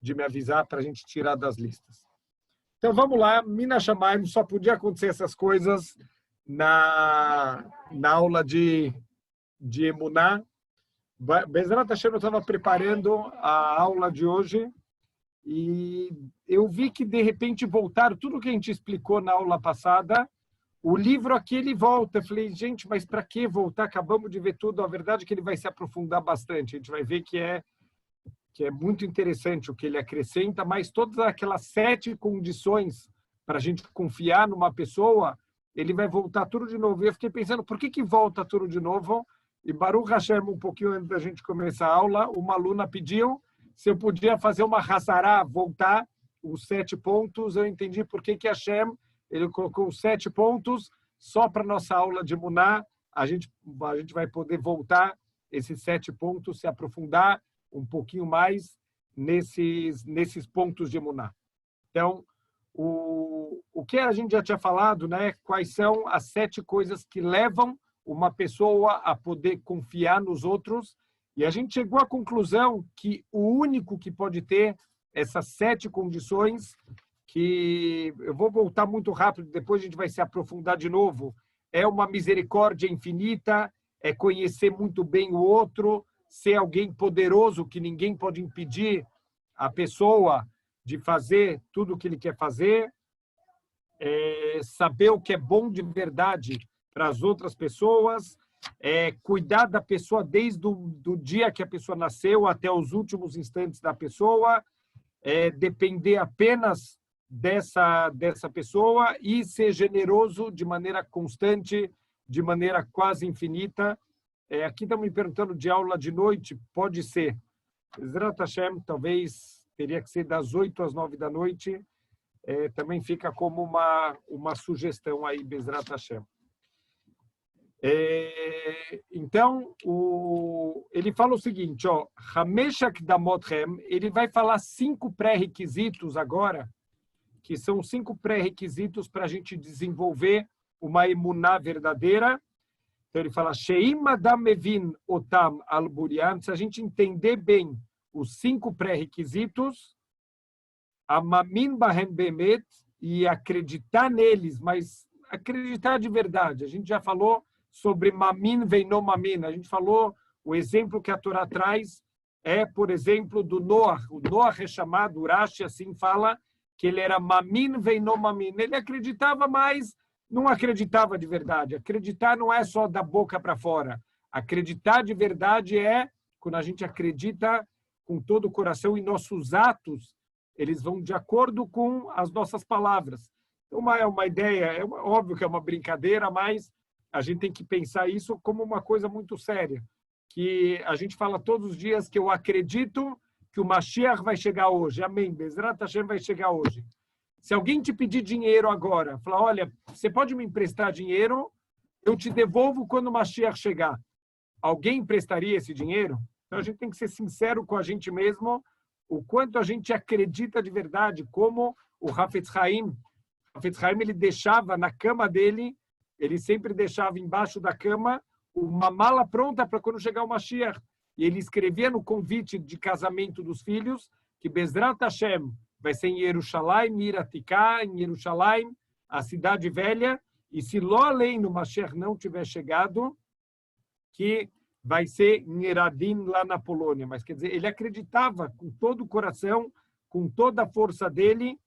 de me avisar para a gente tirar das listas. Então, vamos lá. Mina Shamayim, só podia acontecer essas coisas na aula de Emuná. Bezerra Hashem, eu estava preparando a aula de hoje e eu vi que, de repente, voltaram tudo que a gente explicou na aula passada. O livro aqui, ele volta. Eu falei, gente, mas para que voltar? Acabamos de ver tudo. A verdade é que ele vai se aprofundar bastante. A gente vai ver que é muito interessante o que ele acrescenta, mas todas aquelas 7 condições para a gente confiar numa pessoa, ele vai voltar tudo de novo. E eu fiquei pensando, por que volta tudo de novo? E Baruch Hashem, um pouquinho antes da gente começar a aula, uma aluna pediu se eu podia fazer uma Hazará, voltar os 7 pontos. Eu entendi por que Hashem ele colocou os 7 pontos só para nossa aula de Emuná. A gente vai poder voltar esses 7 pontos, se aprofundar um pouquinho mais nesses pontos de Emuná. Então, o que a gente já tinha falado, né? Quais são as 7 coisas que levam uma pessoa a poder confiar nos outros. E a gente chegou à conclusão que o único que pode ter essas 7 condições, que eu vou voltar muito rápido, depois a gente vai se aprofundar de novo, é uma misericórdia infinita, é conhecer muito bem o outro, ser alguém poderoso que ninguém pode impedir a pessoa de fazer tudo o que ele quer fazer, saber o que é bom de verdade para as outras pessoas, cuidar da pessoa desde o dia que a pessoa nasceu até os últimos instantes da pessoa, depender apenas dessa pessoa e ser generoso de maneira constante, de maneira quase infinita. Aqui estão me perguntando de aula de noite, pode ser. Bezerra Hashem, talvez teria que ser das 8 às 9 da noite. Também fica como uma sugestão aí, Bezerra Hashem. Então, ele fala o seguinte, ó, Hameshak Damothem, ele vai falar 5 pré-requisitos agora, que são 5 pré-requisitos para a gente desenvolver uma emuná verdadeira. Então, ele fala, Sheim Adam Mevin Otam Al-Burian, se a gente entender bem os 5 pré-requisitos, Amamin Bahem Bemet, e acreditar neles, mas acreditar de verdade. A gente já falou sobre Mamin Veinom Mamin. A gente falou, o exemplo que a Torá traz por exemplo, do Noah. O Noah é chamado, Urashi assim fala, que ele era Mamin Veinom Mamin. Ele acreditava, mas não acreditava de verdade. Acreditar não é só da boca para fora. Acreditar de verdade é quando a gente acredita com todo o coração e nossos atos, eles vão de acordo com as nossas palavras. Então, é uma ideia, óbvio que é uma brincadeira, mas a gente tem que pensar isso como uma coisa muito séria. Que a gente fala todos os dias que eu acredito que o Mashiach vai chegar hoje. Amém. Bezerra Hashem vai chegar hoje. Se alguém te pedir dinheiro agora, falar, olha, você pode me emprestar dinheiro, eu te devolvo quando o Mashiach chegar. Alguém emprestaria esse dinheiro? Então a gente tem que ser sincero com a gente mesmo, o quanto a gente acredita de verdade, como o Hafetz Haim. O Hafetz Haim, ele deixava na cama dele, ele sempre deixava embaixo da cama uma mala pronta para quando chegar o Mashiach. E ele escrevia no convite de casamento dos filhos que Bezrat Hashem vai ser em Yerushalayim, Iratiká, em Yerushalayim, a cidade velha, e se Lo Aleinu Mashiach não tiver chegado, que vai ser em Eradim, lá na Polônia. Mas, quer dizer, ele acreditava com todo o coração, com toda a força dele,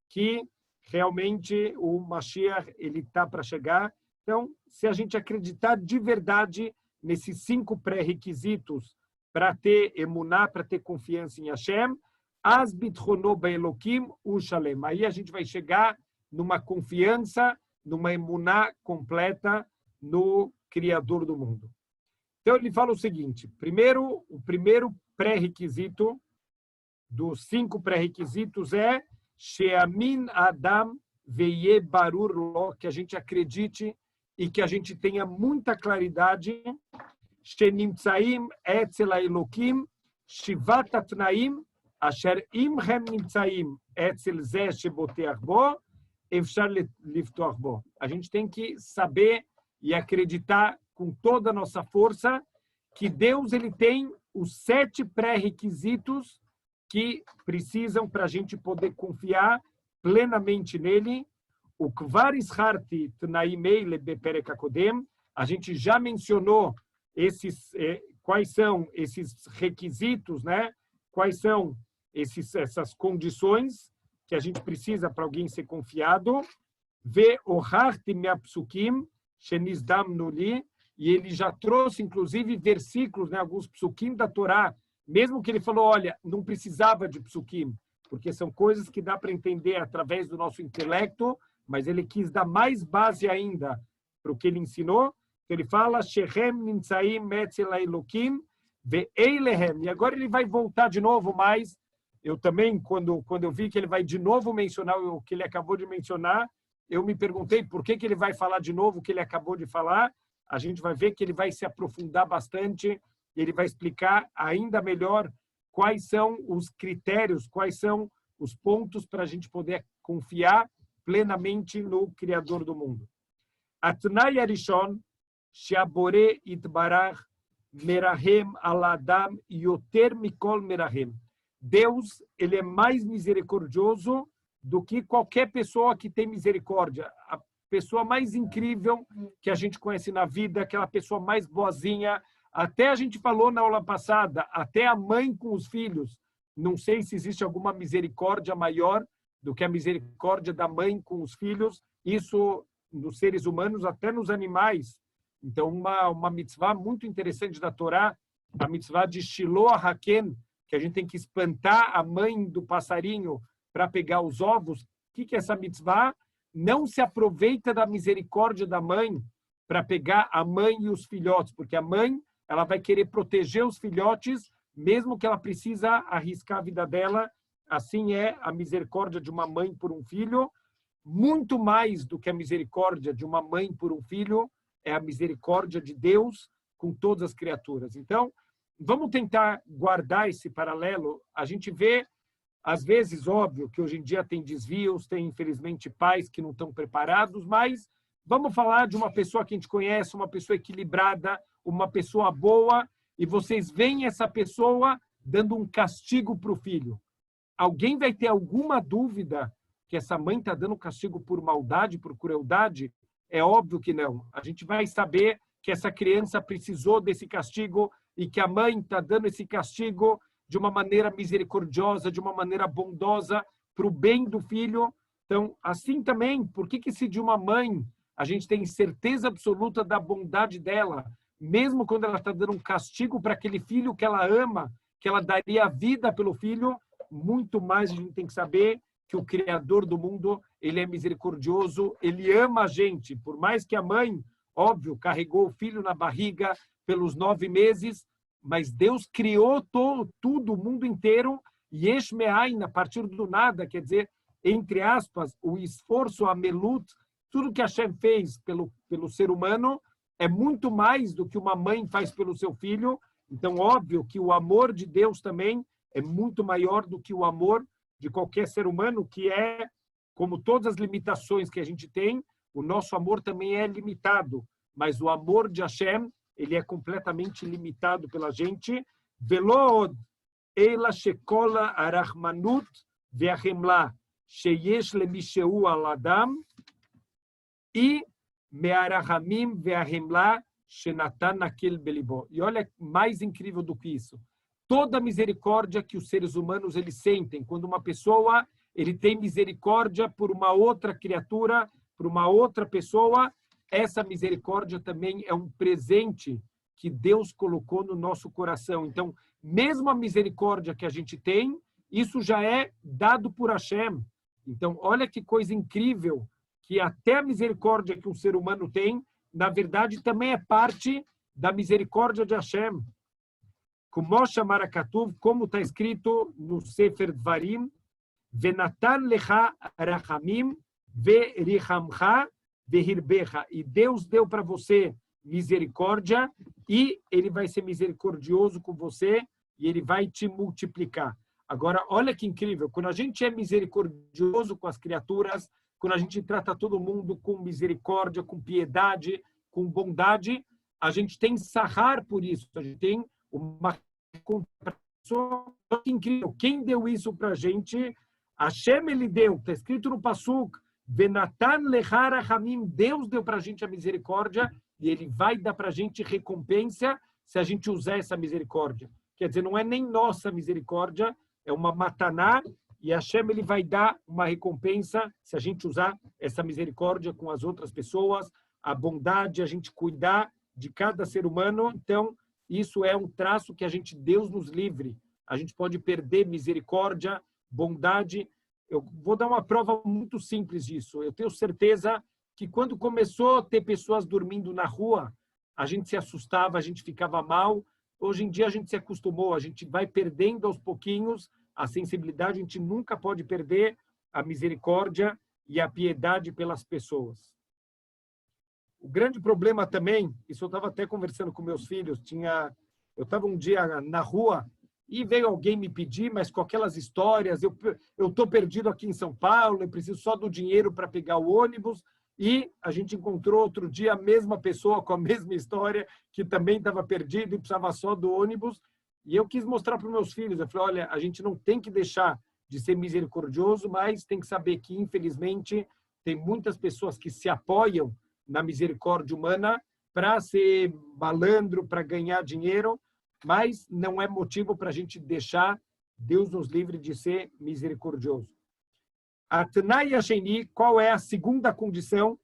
que realmente o Mashiach ele está para chegar. Então, se a gente acreditar de verdade nesses 5 pré-requisitos para ter emuná, para ter confiança em Hashem, as bitchono be'elokim ushalem. Aí a gente vai chegar numa confiança, numa emuná completa no Criador do mundo. Então, ele fala o seguinte, o primeiro pré-requisito dos 5 pré-requisitos é Sheamin Adam Veye Barur Lo, que a gente acredite e que a gente tenha muita claridade, Shenimtsaim Etzel Elokim Shivat Atnaim Asher Imhem Nimtsaim Etzel Zeh Sheboteach Bo Efshar Liftoach Bo. A gente tem que saber e acreditar com toda a nossa força que Deus ele tem os 7 pré-requisitos que precisam para a gente poder confiar plenamente nele. O Kvar Isharti Tnaim Eile Beperek Hakodem, a gente já mencionou quais são esses requisitos, né? Quais são essas condições que a gente precisa para alguém ser confiado. Ve Oharti Meapsukim Shenizdam Nuli, e ele já trouxe, inclusive, versículos, né? Alguns psukim da Torá, mesmo que ele falou, olha, não precisava de psukim, porque são coisas que dá para entender através do nosso intelecto, mas ele quis dar mais base ainda para o que ele ensinou. Ele fala, Shechem Nimtzaim Metzel Elokim Ve'eilehem. E agora ele vai voltar de novo, mas eu também, quando eu vi que ele vai de novo mencionar o que ele acabou de mencionar, eu me perguntei por que ele vai falar de novo o que ele acabou de falar. A gente vai ver que ele vai se aprofundar bastante, ele vai explicar ainda melhor quais são os critérios, quais são os pontos para a gente poder confiar plenamente no Criador do mundo. Atnai Arishon, Sheabore Itbarach, Merahem Aladam Yoter Mikol Merahem. Deus, ele é mais misericordioso do que qualquer pessoa que tem misericórdia. A pessoa mais incrível que a gente conhece na vida, aquela pessoa mais boazinha. Até a gente falou na aula passada, até a mãe com os filhos. Não sei se existe alguma misericórdia maior do que a misericórdia da mãe com os filhos. Isso nos seres humanos, até nos animais. Então, uma mitzvah muito interessante da Torá, a mitzvah de Shiloh HaKen, que a gente tem que espantar a mãe do passarinho para pegar os ovos. O que é essa mitzvah? Não se aproveita da misericórdia da mãe para pegar a mãe e os filhotes, porque a mãe ela vai querer proteger os filhotes, mesmo que ela precisa arriscar a vida dela. Assim é a misericórdia de uma mãe por um filho. Muito mais do que a misericórdia de uma mãe por um filho, é a misericórdia de Deus com todas as criaturas. Então, vamos tentar guardar esse paralelo. A gente vê, às vezes, óbvio, que hoje em dia tem desvios, tem, infelizmente, pais que não estão preparados, mas vamos falar de uma pessoa que a gente conhece, uma pessoa equilibrada, uma pessoa boa, e vocês veem essa pessoa dando um castigo para o filho. Alguém vai ter alguma dúvida que essa mãe está dando castigo por maldade, por crueldade? É óbvio que não. A gente vai saber que essa criança precisou desse castigo e que a mãe está dando esse castigo de uma maneira misericordiosa, de uma maneira bondosa, para o bem do filho. Então, assim também, por que se de uma mãe a gente tem certeza absoluta da bondade dela, mesmo quando ela está dando um castigo para aquele filho que ela ama, que ela daria a vida pelo filho, muito mais a gente tem que saber que o Criador do mundo, ele é misericordioso, ele ama a gente. Por mais que a mãe, óbvio, carregou o filho na barriga pelos 9 meses, mas Deus criou tudo, o mundo inteiro, e Yesh Me'ain, a partir do nada, quer dizer, entre aspas, o esforço, a melut, tudo que Hashem fez pelo ser humano, é muito mais do que uma mãe faz pelo seu filho. Então, óbvio que o amor de Deus também é muito maior do que o amor de qualquer ser humano, que é, como todas as limitações que a gente tem, o nosso amor também é limitado, mas o amor de Hashem, ele é completamente limitado pela gente. Velod ela shekola arachmanut ve'achemla sheyesh lemisheu aladam e me'arachamim ve'achemla shenatan naquel belibo. E olha, mais incrível do que isso. Toda a misericórdia que os seres humanos eles sentem quando uma pessoa ele tem misericórdia por uma outra criatura, por uma outra pessoa, essa misericórdia também é um presente que Deus colocou no nosso coração. Então, mesmo a misericórdia que a gente tem, isso já é dado por Hashem. Então, olha que coisa incrível, que até a misericórdia que um ser humano tem, na verdade, também é parte da misericórdia de Hashem. Como está escrito no Sefer Dvarim, Venatan lecha rachamim verichamcha verhirbecha. E Deus deu para você misericórdia e ele vai ser misericordioso com você e ele vai te multiplicar. Agora, olha que incrível, quando a gente é misericordioso com as criaturas, quando a gente trata todo mundo com misericórdia, com piedade, com bondade, a gente tem sahar por isso, a gente tem uma Que incrível. Quem deu isso para a gente? Hashem, ele deu. Está escrito no Pasuk. Venatan lechara hamim. Deus deu para a gente a misericórdia e ele vai dar para a gente recompensa se a gente usar essa misericórdia. Quer dizer, não é nem nossa misericórdia, é uma mataná, e Hashem ele vai dar uma recompensa se a gente usar essa misericórdia com as outras pessoas, a bondade, a gente cuidar de cada ser humano. Então, isso é um traço que a gente, Deus nos livre. A gente pode perder misericórdia, bondade. Eu vou dar uma prova muito simples disso. Eu tenho certeza que quando começou a ter pessoas dormindo na rua, a gente se assustava, a gente ficava mal. Hoje em dia a gente se acostumou, a gente vai perdendo aos pouquinhos a sensibilidade, a gente nunca pode perder a misericórdia e a piedade pelas pessoas. O grande problema também, isso eu estava até conversando com meus filhos, eu estava um dia na rua e veio alguém me pedir, mas com aquelas histórias, eu estou perdido aqui em São Paulo, eu preciso só do dinheiro para pegar o ônibus, e a gente encontrou outro dia a mesma pessoa com a mesma história, que também estava perdido e precisava só do ônibus. E eu quis mostrar para os meus filhos, eu falei, olha, a gente não tem que deixar de ser misericordioso, mas tem que saber que, infelizmente, tem muitas pessoas que se apoiam na misericórdia humana para ser malandro, para ganhar dinheiro, mas não é motivo para a gente deixar Deus nos livre de ser misericordioso. Atnai Hasheni, qual é a segunda condição?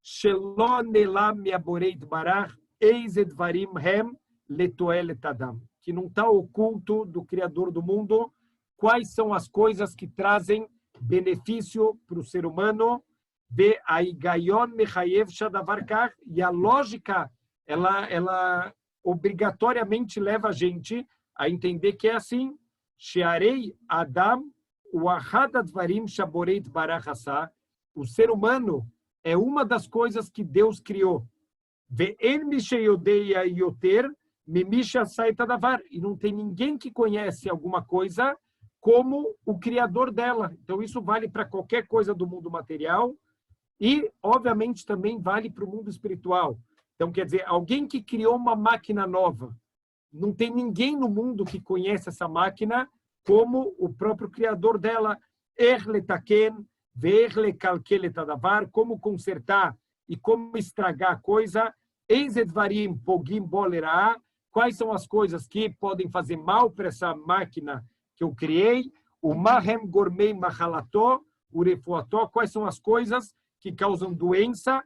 Shelo nelam me'aboreit barach eis edvarim hem letoelet adam. Que não está oculto do Criador do mundo quais são as coisas que trazem benefício para o ser humano. E a lógica, ela obrigatoriamente leva a gente a entender que é assim. Shearei Adam, o ser humano é uma das coisas que Deus criou. E não tem ninguém que conhece alguma coisa como o Criador dela. Então, isso vale para qualquer coisa do mundo material e, obviamente, também vale para o mundo espiritual. Então, quer dizer, alguém que criou uma máquina nova, não tem ninguém no mundo que conhece essa máquina como o próprio Criador dela. Como consertar e como estragar a coisa. Quais são as coisas que podem fazer mal para essa máquina que eu criei? O mahem gormei mahalató, o refuató. Quais são as coisas que causam doença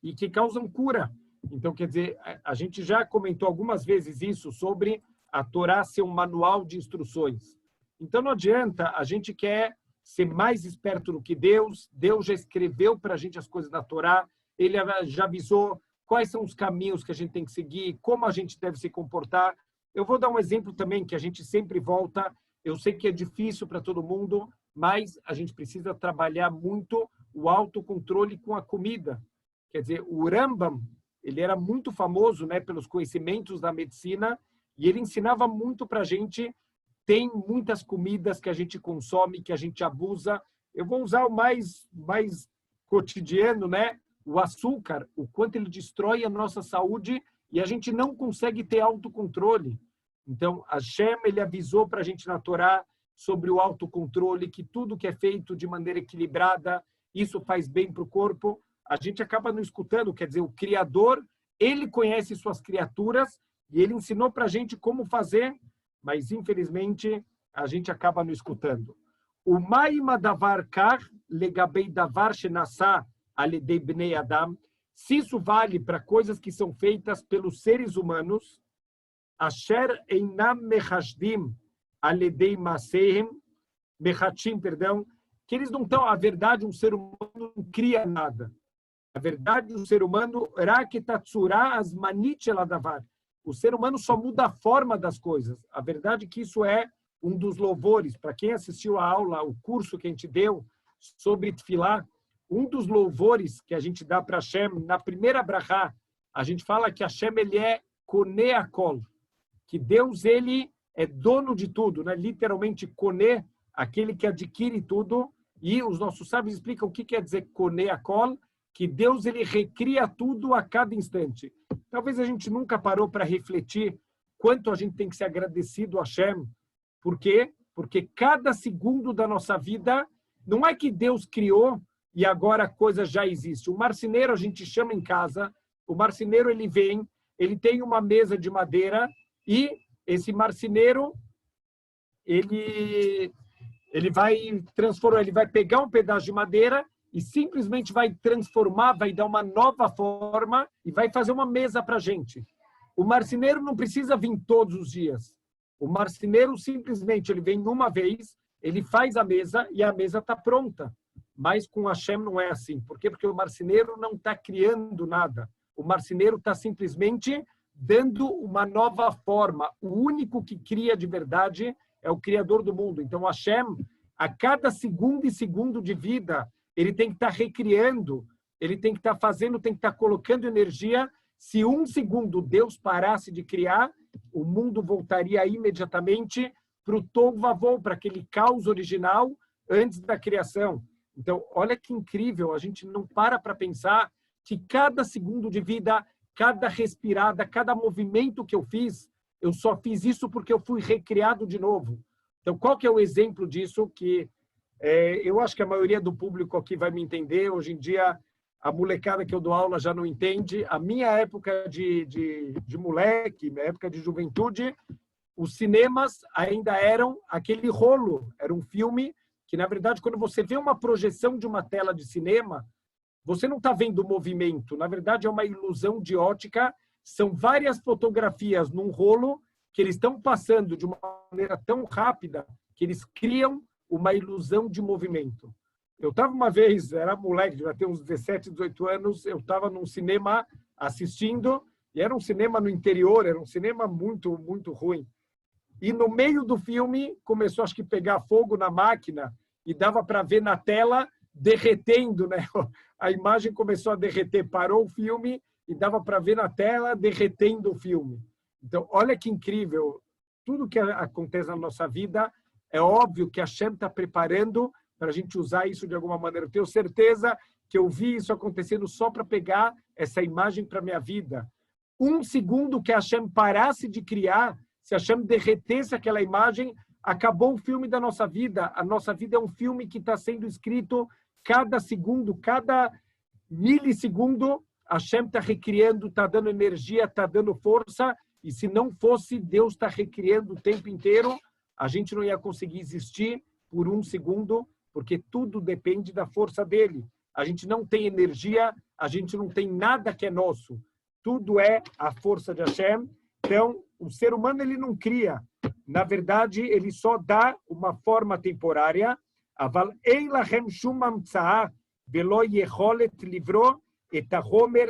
e que causam cura? Então, quer dizer, a gente já comentou algumas vezes isso sobre a Torá ser um manual de instruções. Então, não adianta, a gente quer ser mais esperto do que Deus. Deus já escreveu para a gente as coisas da Torá, ele já avisou quais são os caminhos que a gente tem que seguir, como a gente deve se comportar. Eu vou dar um exemplo também que a gente sempre volta. Eu sei que é difícil para todo mundo, mas a gente precisa trabalhar muito o autocontrole com a comida. Quer dizer, o Rambam, ele era muito famoso, né, pelos conhecimentos da medicina, e ele ensinava muito para a gente. Tem muitas comidas que a gente consome, que a gente abusa. Eu vou usar o mais cotidiano, né? O açúcar, o quanto ele destrói a nossa saúde e a gente não consegue ter autocontrole. Então, Hashem, ele avisou para a gente na Torá sobre o autocontrole, que tudo que é feito de maneira equilibrada, isso faz bem para o corpo. A gente acaba não escutando, quer dizer, o Criador, ele conhece suas criaturas e ele ensinou para a gente como fazer, mas, infelizmente, a gente acaba não escutando. O Maima davar kar legabei davar shenasá aledei bnei adam. Se isso vale para coisas que são feitas pelos seres humanos, asher einam mechashdim aledei masehem, mechachim, perdão, que eles não estão, a verdade, um ser humano não cria nada. A verdade, um ser humano, raketatsura asmanit eladavar. O ser humano só muda a forma das coisas. A verdade é que isso é um dos louvores. Para quem assistiu a aula, o curso que a gente deu sobre Tfilá, um dos louvores que a gente dá para Hashem, na primeira brachá, a gente fala que Hashem, ele é Koneh Akol, que Deus, ele é dono de tudo, né? Literalmente, Koneh, aquele que adquire tudo, e os nossos sábios explicam o que quer dizer Koneh Akol, que Deus, ele recria tudo a cada instante. Talvez a gente nunca parou para refletir quanto a gente tem que ser agradecido a Hashem. Por quê? Porque cada segundo da nossa vida, não é que Deus criou e agora a coisa já existe. O marceneiro a gente chama em casa, o marceneiro ele vem, ele tem uma mesa de madeira e esse marceneiro ele vai transformar, ele vai pegar um pedaço de madeira e simplesmente vai transformar, vai dar uma nova forma e vai fazer uma mesa para a gente. O marceneiro não precisa vir todos os dias. O marceneiro simplesmente ele vem uma vez, ele faz a mesa e a mesa está pronta. Mas com Hashem não é assim. Por quê? Porque o marceneiro não está criando nada. O marceneiro está simplesmente dando uma nova forma. O único que cria de verdade é o Criador do mundo. Então, Hashem, a cada segundo e segundo de vida, ele tem que estar recriando, ele tem que estar fazendo, tem que estar colocando energia. Se um segundo Deus parasse de criar, o mundo voltaria imediatamente para o Tohu Vavohu, para aquele caos original antes da criação. Então, olha que incrível, a gente não para pensar que cada segundo de vida, cada respirada, cada movimento que eu fiz, eu só fiz isso porque eu fui recriado de novo. Então, qual que é o exemplo disso? Que eu acho que a maioria do público aqui vai me entender. Hoje em dia, a molecada que eu dou aula já não entende. A minha época de moleque, minha época de juventude, os cinemas ainda eram aquele rolo. Era um filme que, na verdade, quando você vê uma projeção de uma tela de cinema, você não está vendo o movimento. Na verdade, é uma ilusão de ótica. São várias fotografias num rolo que eles estão passando de uma maneira tão rápida que eles criam uma ilusão de movimento. Eu estava uma vez, era moleque, devia ter uns 17, 18 anos, eu estava num cinema assistindo, e era um cinema no interior, era um cinema muito, muito ruim. E no meio do filme começou, acho que, pegar fogo na máquina e dava para ver na tela derretendo, né? A imagem começou a derreter, parou o filme e dava para ver na tela derretendo o filme. Então, olha que incrível. Tudo que acontece na nossa vida, é óbvio que a Hashem está preparando para a gente usar isso de alguma maneira. Eu tenho certeza que eu vi isso acontecendo só para pegar essa imagem para a minha vida. Um segundo que a Hashem parasse de criar, se a Hashem derretesse aquela imagem, acabou o filme da nossa vida. A nossa vida é um filme que está sendo escrito cada segundo, cada milissegundo. A Hashem está recriando, está dando energia, está dando força. E se não fosse Deus estar recriando o tempo inteiro, a gente não ia conseguir existir por um segundo, porque tudo depende da força dele. A gente não tem energia, a gente não tem nada que é nosso. Tudo é a força de Hashem. Então, o ser humano ele não cria. Na verdade, ele só dá uma forma temporária. Aval ein lachem shum hamtzaah velo yecholet livro et hachomer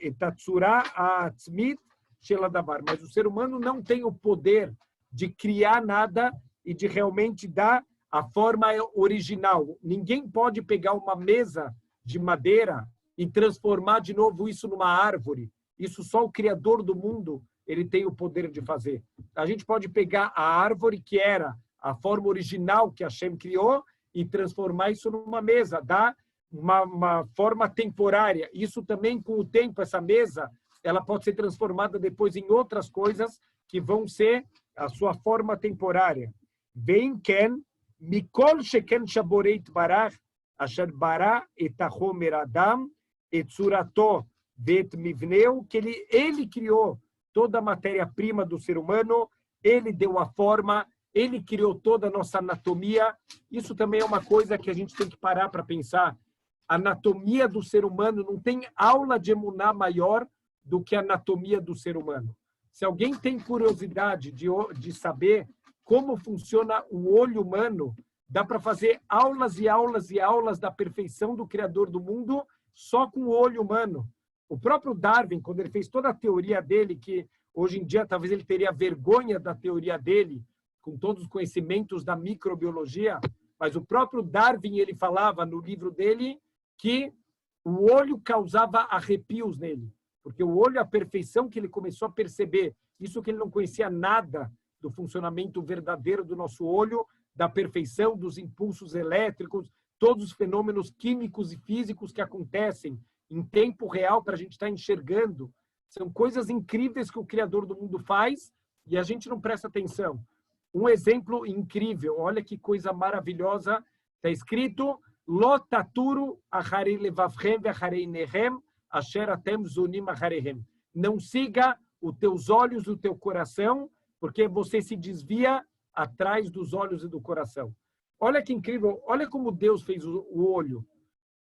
et hatzura ha'atzmit shel hadavar. Mas o ser humano não tem o poder de criar nada e de realmente dar a forma original. Ninguém pode pegar uma mesa de madeira e transformar de novo isso numa árvore. Isso só o Criador do mundo ele tem o poder de fazer. A gente pode pegar a árvore que era a forma original que Hashem criou e transformar isso numa mesa, dar uma forma temporária. Isso também, com o tempo, essa mesa, ela pode ser transformada depois em outras coisas que vão ser a sua forma temporária. Vem ken mikol sheken shaboreit barach asher bara et hachomer adam et tzurato vet mivneu, que ele criou toda a matéria-prima do ser humano, ele deu a forma, ele criou toda a nossa anatomia. Isso também é uma coisa que a gente tem que parar para pensar. A anatomia do ser humano, não tem aula de emuná maior do que a anatomia do ser humano. Se alguém tem curiosidade de saber como funciona o olho humano, dá para fazer aulas e aulas e aulas da perfeição do Criador do mundo só com o olho humano. O próprio Darwin, quando ele fez toda a teoria dele, que hoje em dia talvez ele teria vergonha da teoria dele, com todos os conhecimentos da microbiologia, mas o próprio Darwin, ele falava no livro dele que o olho causava arrepios nele, porque o olho é a perfeição que ele começou a perceber, isso que ele não conhecia nada do funcionamento verdadeiro do nosso olho, da perfeição dos impulsos elétricos, todos os fenômenos químicos e físicos que acontecem em tempo real para a gente estar enxergando. São coisas incríveis que o Criador do mundo faz e a gente não presta atenção. Um exemplo incrível, olha que coisa maravilhosa, está escrito, Lo taturu acharei levavchem ve'acharei nehem, asher atem zunim acharehem. Não siga os teus olhos e o teu coração, porque você se desvia atrás dos olhos e do coração. Olha que incrível, olha como Deus fez o olho.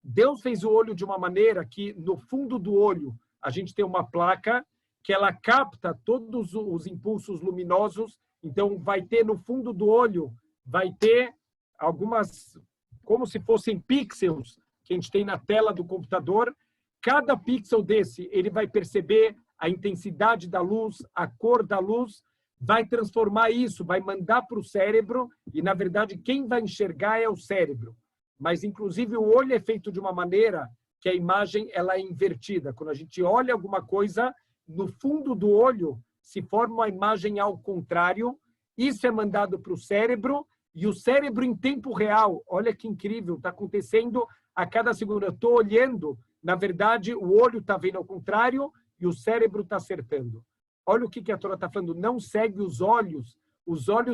Deus fez o olho de uma maneira que no fundo do olho a gente tem uma placa que ela capta todos os impulsos luminosos. Então vai ter no fundo do olho, vai ter algumas, como se fossem pixels que a gente tem na tela do computador. Cada pixel desse, ele vai perceber a intensidade da luz, a cor da luz, vai transformar isso, vai mandar para o cérebro, e na verdade quem vai enxergar é o cérebro. Mas inclusive o olho é feito de uma maneira que a imagem ela é invertida. Quando a gente olha alguma coisa, no fundo do olho se forma uma imagem ao contrário, isso é mandado para o cérebro, e o cérebro em tempo real, olha que incrível, está acontecendo a cada segundo. Eu estou olhando, na verdade, o olho está vendo ao contrário e o cérebro está acertando. Olha o que a Torá está falando, não segue os olhos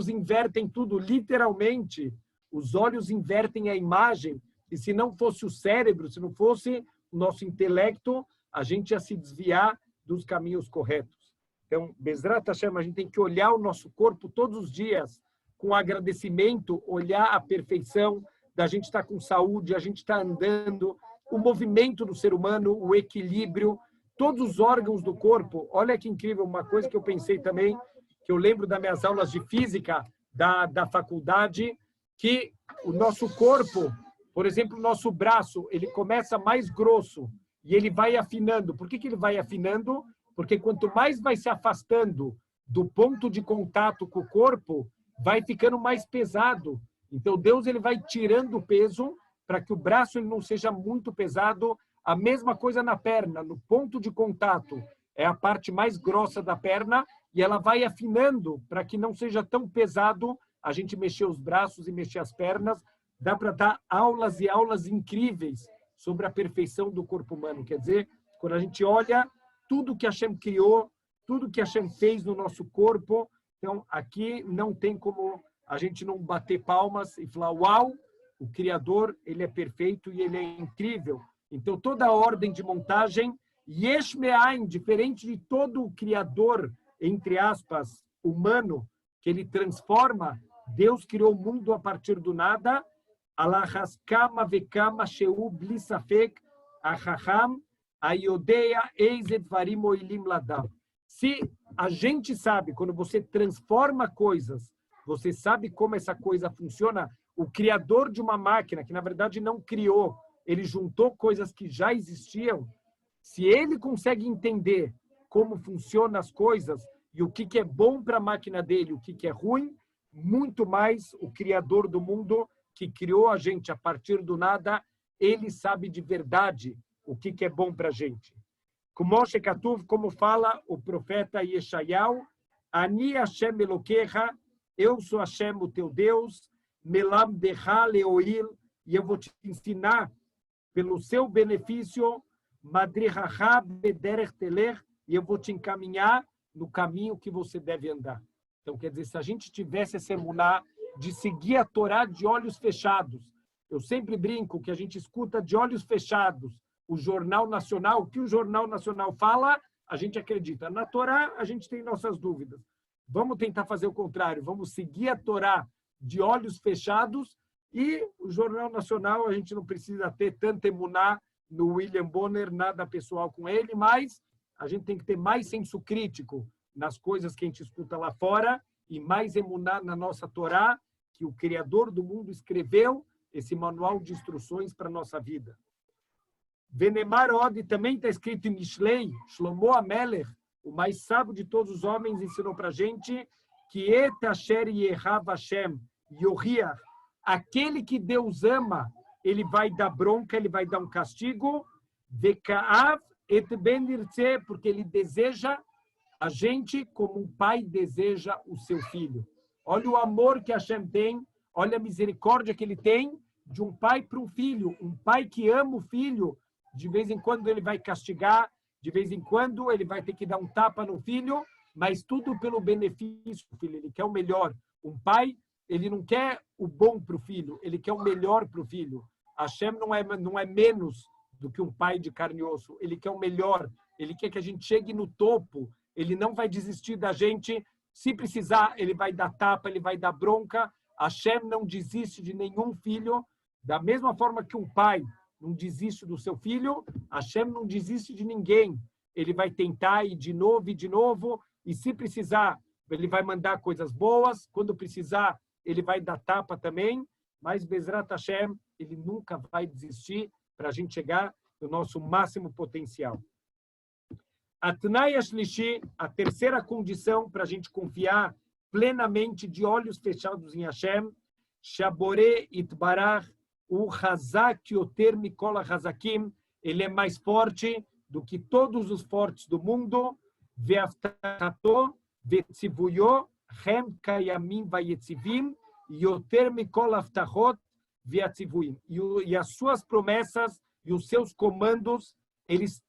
invertem tudo, literalmente. Os olhos invertem a imagem, e se não fosse o cérebro, se não fosse o nosso intelecto, a gente ia se desviar dos caminhos corretos. Então, Bezrat Hashem, a gente tem que olhar o nosso corpo todos os dias com agradecimento, olhar a perfeição da gente estar com saúde, a gente estar andando, o movimento do ser humano, o equilíbrio, todos os órgãos do corpo. Olha que incrível, uma coisa que eu pensei também, que eu lembro das minhas aulas de física da faculdade, que o nosso corpo, por exemplo, o nosso braço, ele começa mais grosso e ele vai afinando. Por que ele vai afinando? Porque quanto mais vai se afastando do ponto de contato com o corpo, vai ficando mais pesado. Então, Deus ele vai tirando o peso para que o braço ele não seja muito pesado. A mesma coisa na perna, no ponto de contato, é a parte mais grossa da perna, e ela vai afinando para que não seja tão pesado a gente mexer os braços e mexer as pernas. Dá para dar aulas e aulas incríveis sobre a perfeição do corpo humano. Quer dizer, quando a gente olha tudo que Hashem criou, tudo que Hashem fez no nosso corpo, então aqui não tem como a gente não bater palmas e falar, uau, o Criador, ele é perfeito e ele é incrível. Então toda a ordem de montagem, Yesh Me'ain, diferente de todo o Criador, entre aspas, humano, que ele transforma, Deus criou o mundo a partir do nada, Alahaskama vekama sheu blisafek achacham ayodeia eizet varim oilim ladav. Se a gente sabe, quando você transforma coisas, você sabe como essa coisa funciona, o criador de uma máquina, que na verdade não criou, ele juntou coisas que já existiam, se ele consegue entender como funcionam as coisas e o que é bom para a máquina dele, o que é ruim, muito mais o criador do mundo, que criou a gente a partir do nada, ele sabe de verdade o que é bom para a gente. Como fala o profeta Yeshayahu, Ani Hashem Elokecha, eu sou Hashem, o teu Deus, Melamdecha Leoil, e eu vou te ensinar pelo seu benefício, Madrihacha Bederech Telech, e eu vou te encaminhar no caminho que você deve andar. Então, quer dizer, se a gente tivesse essa emuná de seguir a Torá de olhos fechados, eu sempre brinco que a gente escuta de olhos fechados o Jornal Nacional, o que o Jornal Nacional fala, a gente acredita. Na Torá, a gente tem nossas dúvidas. Vamos tentar fazer o contrário, vamos seguir a Torá de olhos fechados, e o Jornal Nacional, a gente não precisa ter tanta emuná no William Bonner, nada pessoal com ele, mas a gente tem que ter mais senso crítico nas coisas que a gente escuta lá fora e mais emuná na nossa Torá, que o Criador do mundo escreveu esse manual de instruções para a nossa vida. Venemar Od também está escrito em Mishlei, Shlomo Amelech, o mais sábio de todos os homens, ensinou para a gente que Et Asher Yehav Hashem Yohiach, aquele que Deus ama, ele vai dar bronca, ele vai dar um castigo, Vekaav et ben nirtze, porque ele deseja a gente como um pai deseja o seu filho. Olha o amor que Hashem tem, olha a misericórdia que ele tem de um pai para um filho, um pai que ama o filho. De vez em quando ele vai castigar, de vez em quando ele vai ter que dar um tapa no filho, mas tudo pelo benefício do filho. Ele quer o melhor. Um pai, ele não quer o bom para o filho, ele quer o melhor para o filho. Hashem não é menos do que um pai de carne e osso. Ele quer o melhor. Ele quer que a gente chegue no topo. Ele não vai desistir da gente. Se precisar, ele vai dar tapa, ele vai dar bronca. Hashem não desiste de nenhum filho. Da mesma forma que um pai não desiste do seu filho, Hashem não desiste de ninguém. Ele vai tentar ir de novo, e se precisar, ele vai mandar coisas boas. Quando precisar, ele vai dar tapa também. Mas Bezrat Hashem, ele nunca vai desistir para a gente chegar no nosso máximo potencial. Atnai Ashlishi, a terceira condição para a gente confiar plenamente de olhos fechados em Hashem, Shabore Itbarach, o Hazak Yoter Mikol Hazakim, ele é mais forte do que todos os fortes do mundo, Ve'aftachato, Ve'tzivuyo, Hem Kayamim Vayetzivim, Yoter Mikol Aftachot, Ve'atzivuim. E as suas promessas e os seus comandos, eles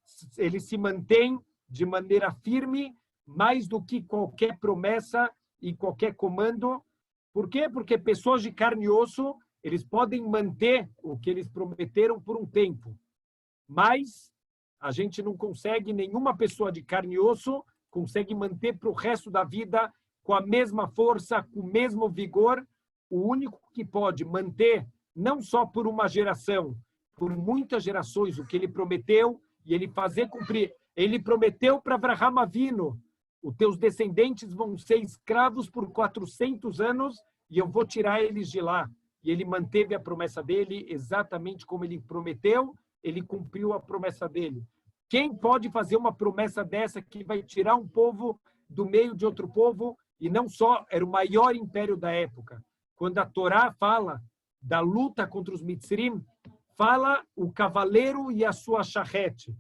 se mantêm de maneira firme, mais do que qualquer promessa e qualquer comando. Por quê? Porque pessoas de carne e osso, eles podem manter o que eles prometeram por um tempo. Mas a gente não consegue, nenhuma pessoa de carne e osso consegue manter para o resto da vida com a mesma força, com o mesmo vigor. O único que pode manter, não só por uma geração, por muitas gerações, o que ele prometeu e ele fazer cumprir. Ele prometeu para Avraham Avinu, os teus descendentes vão ser escravos por 400 anos e eu vou tirar eles de lá. E ele manteve a promessa dele exatamente como ele prometeu, ele cumpriu a promessa dele. Quem pode fazer uma promessa dessa que vai tirar um povo do meio de outro povo? E não só, era o maior império da época. Quando a Torá fala da luta contra os Mitzrim, fala o cavaleiro e a sua charrete.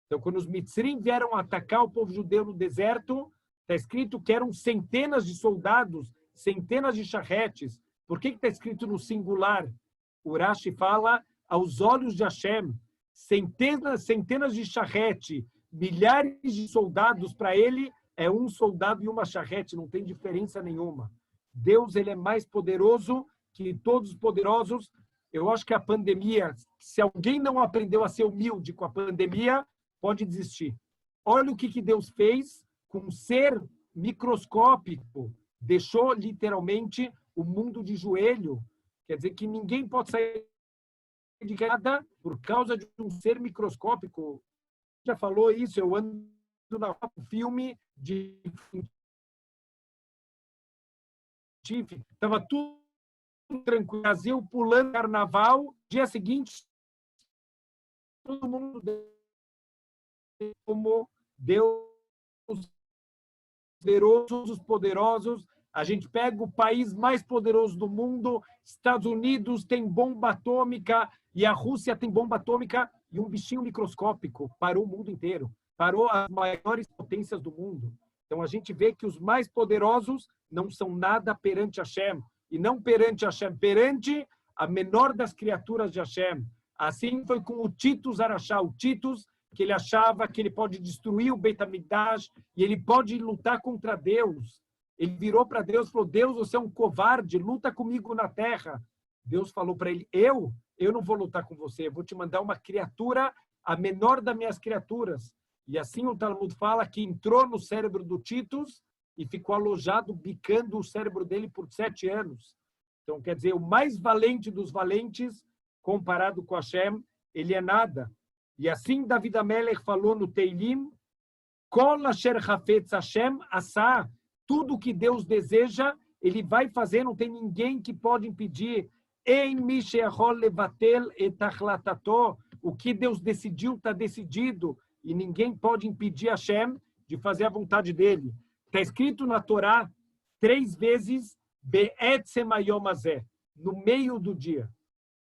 Então, quando os Mitzrim vieram atacar o povo judeu no deserto, está escrito que eram centenas de soldados, centenas de charretes. Por que está escrito no singular? O Rashi fala, aos olhos de Hashem, centenas de charrete, milhares de soldados, para ele é um soldado e uma charrete, não tem diferença nenhuma. Deus, ele é mais poderoso que todos os poderosos. Eu acho que a pandemia, se alguém não aprendeu a ser humilde com a pandemia, pode desistir. Olha o que Deus fez com um ser microscópico. Deixou, literalmente, o mundo de joelho. Quer dizer que ninguém pode sair de nada por causa de um ser microscópico. Já falou isso, eu ando na filme de estava tudo tranquilo, Brasil pulando carnaval, dia seguinte todo mundo como Deus poderosos, poderosos. A gente pega o país mais poderoso do mundo, Estados Unidos tem bomba atômica e a Rússia tem bomba atômica e um bichinho microscópico parou o mundo inteiro, parou as maiores potências do mundo. Então a gente vê que os mais poderosos não são nada perante Hashem, e não perante Hashem, perante a menor das criaturas de Hashem. Assim foi com o Titus Arachá, o Titus, que ele achava que ele pode destruir o Beit HaMikdash e ele pode lutar contra Deus. Ele virou para Deus e falou, Deus, você é um covarde, luta comigo na terra. Deus falou para ele, eu não vou lutar com você, eu vou te mandar uma criatura, a menor das minhas criaturas. E assim o Talmud fala que entrou no cérebro do Titus e ficou alojado, bicando o cérebro dele por 7 anos. Então, quer dizer, o mais valente dos valentes, comparado com Hashem, ele é nada. E assim David Amelech falou no Teilim, Kol asher hafetz Hashem asa, tudo que Deus deseja, ele vai fazer, não tem ninguém que pode impedir. Ein mi she'achol levatel et achlatato, o que Deus decidiu está decidido, e ninguém pode impedir Hashem de fazer a vontade dele. Está escrito na Torá 3 vezes, Be'etzem hayom hazeh, no meio do dia.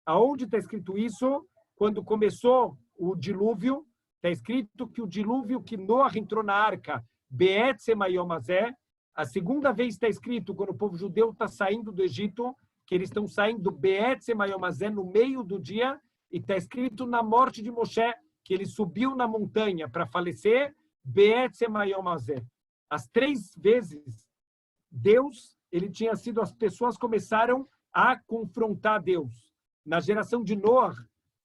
Aonde está escrito isso? Quando começou o dilúvio, está escrito que o dilúvio que Noah entrou na arca, Be'etzem hayom hazeh. A segunda vez está escrito, quando o povo judeu está saindo do Egito, que eles estão saindo Be'etzem hayom hazeh, no meio do dia, e está escrito na morte de Moshe, que ele subiu na montanha para falecer, Be'etzem hayom hazeh. As 3 vezes, Deus, as pessoas começaram a confrontar Deus. Na geração de Noé,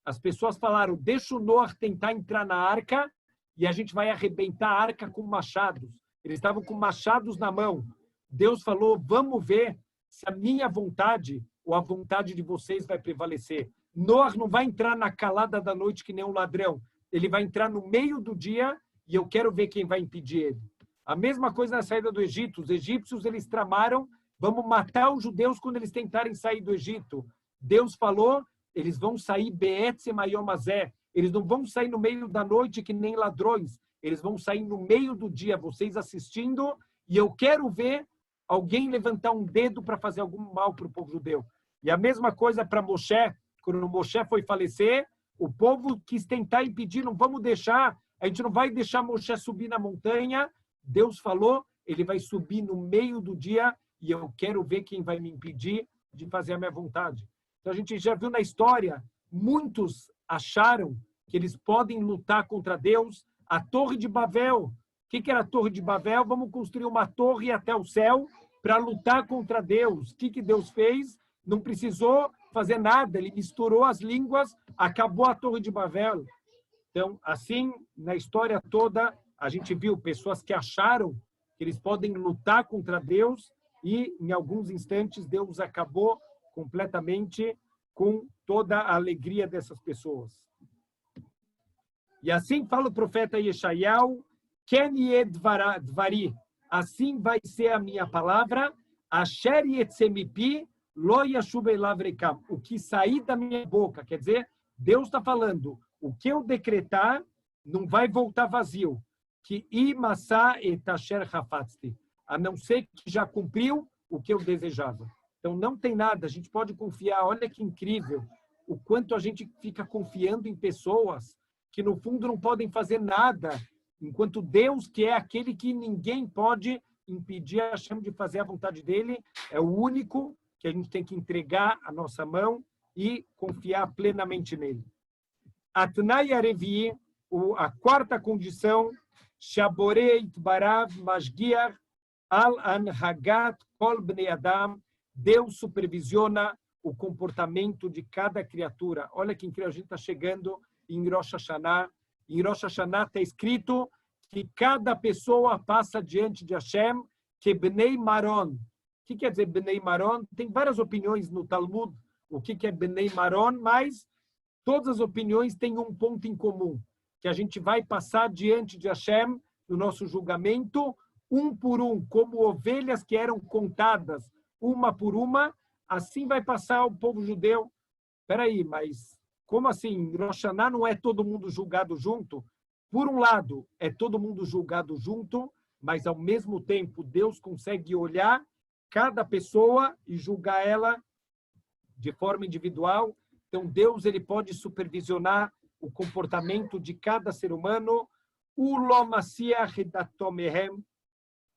as pessoas falaram, deixa o Noé tentar entrar na arca e a gente vai arrebentar a arca com machados. Eles estavam com machados na mão. Deus falou, vamos ver se a minha vontade ou a vontade de vocês vai prevalecer. Noé não vai entrar na calada da noite que nem um ladrão. Ele vai entrar no meio do dia e eu quero ver quem vai impedir ele. A mesma coisa na saída do Egito. Os egípcios, eles tramaram, vamos matar os judeus quando eles tentarem sair do Egito. Deus falou, eles vão sair be'etzem hayom hazeh. Eles não vão sair no meio da noite que nem ladrões. Eles vão sair no meio do dia, vocês assistindo, e eu quero ver alguém levantar um dedo para fazer algum mal para o povo judeu. E a mesma coisa para Moshe, quando Moshe foi falecer, o povo quis tentar impedir, não vamos deixar, a gente não vai deixar Moshe subir na montanha. Deus falou, ele vai subir no meio do dia e eu quero ver quem vai me impedir de fazer a minha vontade. Então a gente já viu na história, muitos acharam que eles podem lutar contra Deus. A Torre de Babel, o que era a Torre de Babel? Vamos construir uma torre até o céu para lutar contra Deus. O que Deus fez? Não precisou fazer nada, ele misturou as línguas, acabou a Torre de Babel. Então, assim, na história toda, a gente viu pessoas que acharam que eles podem lutar contra Deus e, em alguns instantes, Deus acabou completamente com toda a alegria dessas pessoas. E assim fala o profeta Yeshayahu, Ken yeh dvari, assim vai ser a minha palavra, asher yetzeh mipi, lo yashuv elav rekam. O que sair da minha boca, quer dizer, Deus está falando, o que eu decretar não vai voltar vazio. Que imasa et asher hafatzti, a não ser que já cumpriu o que eu desejava. Então não tem nada, a gente pode confiar, olha que incrível, o quanto a gente fica confiando em pessoas que no fundo não podem fazer nada, enquanto Deus, que é aquele que ninguém pode impedir a Hashem de fazer a vontade dele, é o único que a gente tem que entregar a nossa mão e confiar plenamente nele. Atnai Arevi, a quarta condição, Shaborei Barav Mashgiach al Anhagat Kol Bnei Adam, Deus supervisiona o comportamento de cada criatura. Olha que incrível, a gente está chegando em Rosh Hashanah. Em Rosh Hashanah está escrito que cada pessoa passa diante de Hashem, que Bnei Maron. O que quer dizer Bnei Maron? Tem várias opiniões no Talmud, o que é Bnei Maron, mas todas as opiniões têm um ponto em comum, que a gente vai passar diante de Hashem, no nosso julgamento, um por um, como ovelhas que eram contadas, uma por uma, assim vai passar o povo judeu. Espera aí, mas como assim? Rosh Hashanah não é todo mundo julgado junto? Por um lado, é todo mundo julgado junto, mas ao mesmo tempo Deus consegue olhar cada pessoa e julgar ela de forma individual. Então Deus, ele pode supervisionar o comportamento de cada ser humano.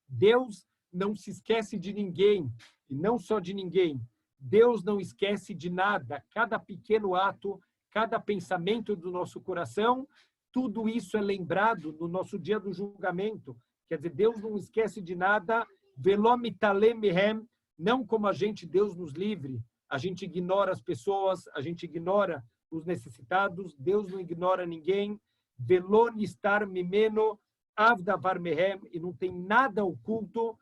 Deus não se esquece de ninguém, e não só de ninguém. Deus não esquece de nada. Cada pequeno ato, cada pensamento do nosso coração, tudo isso é lembrado no nosso dia do julgamento. Quer dizer, Deus não esquece de nada. Não como a gente, Deus nos livre. A gente ignora as pessoas, a gente ignora os necessitados. Deus não ignora ninguém. E não tem nada oculto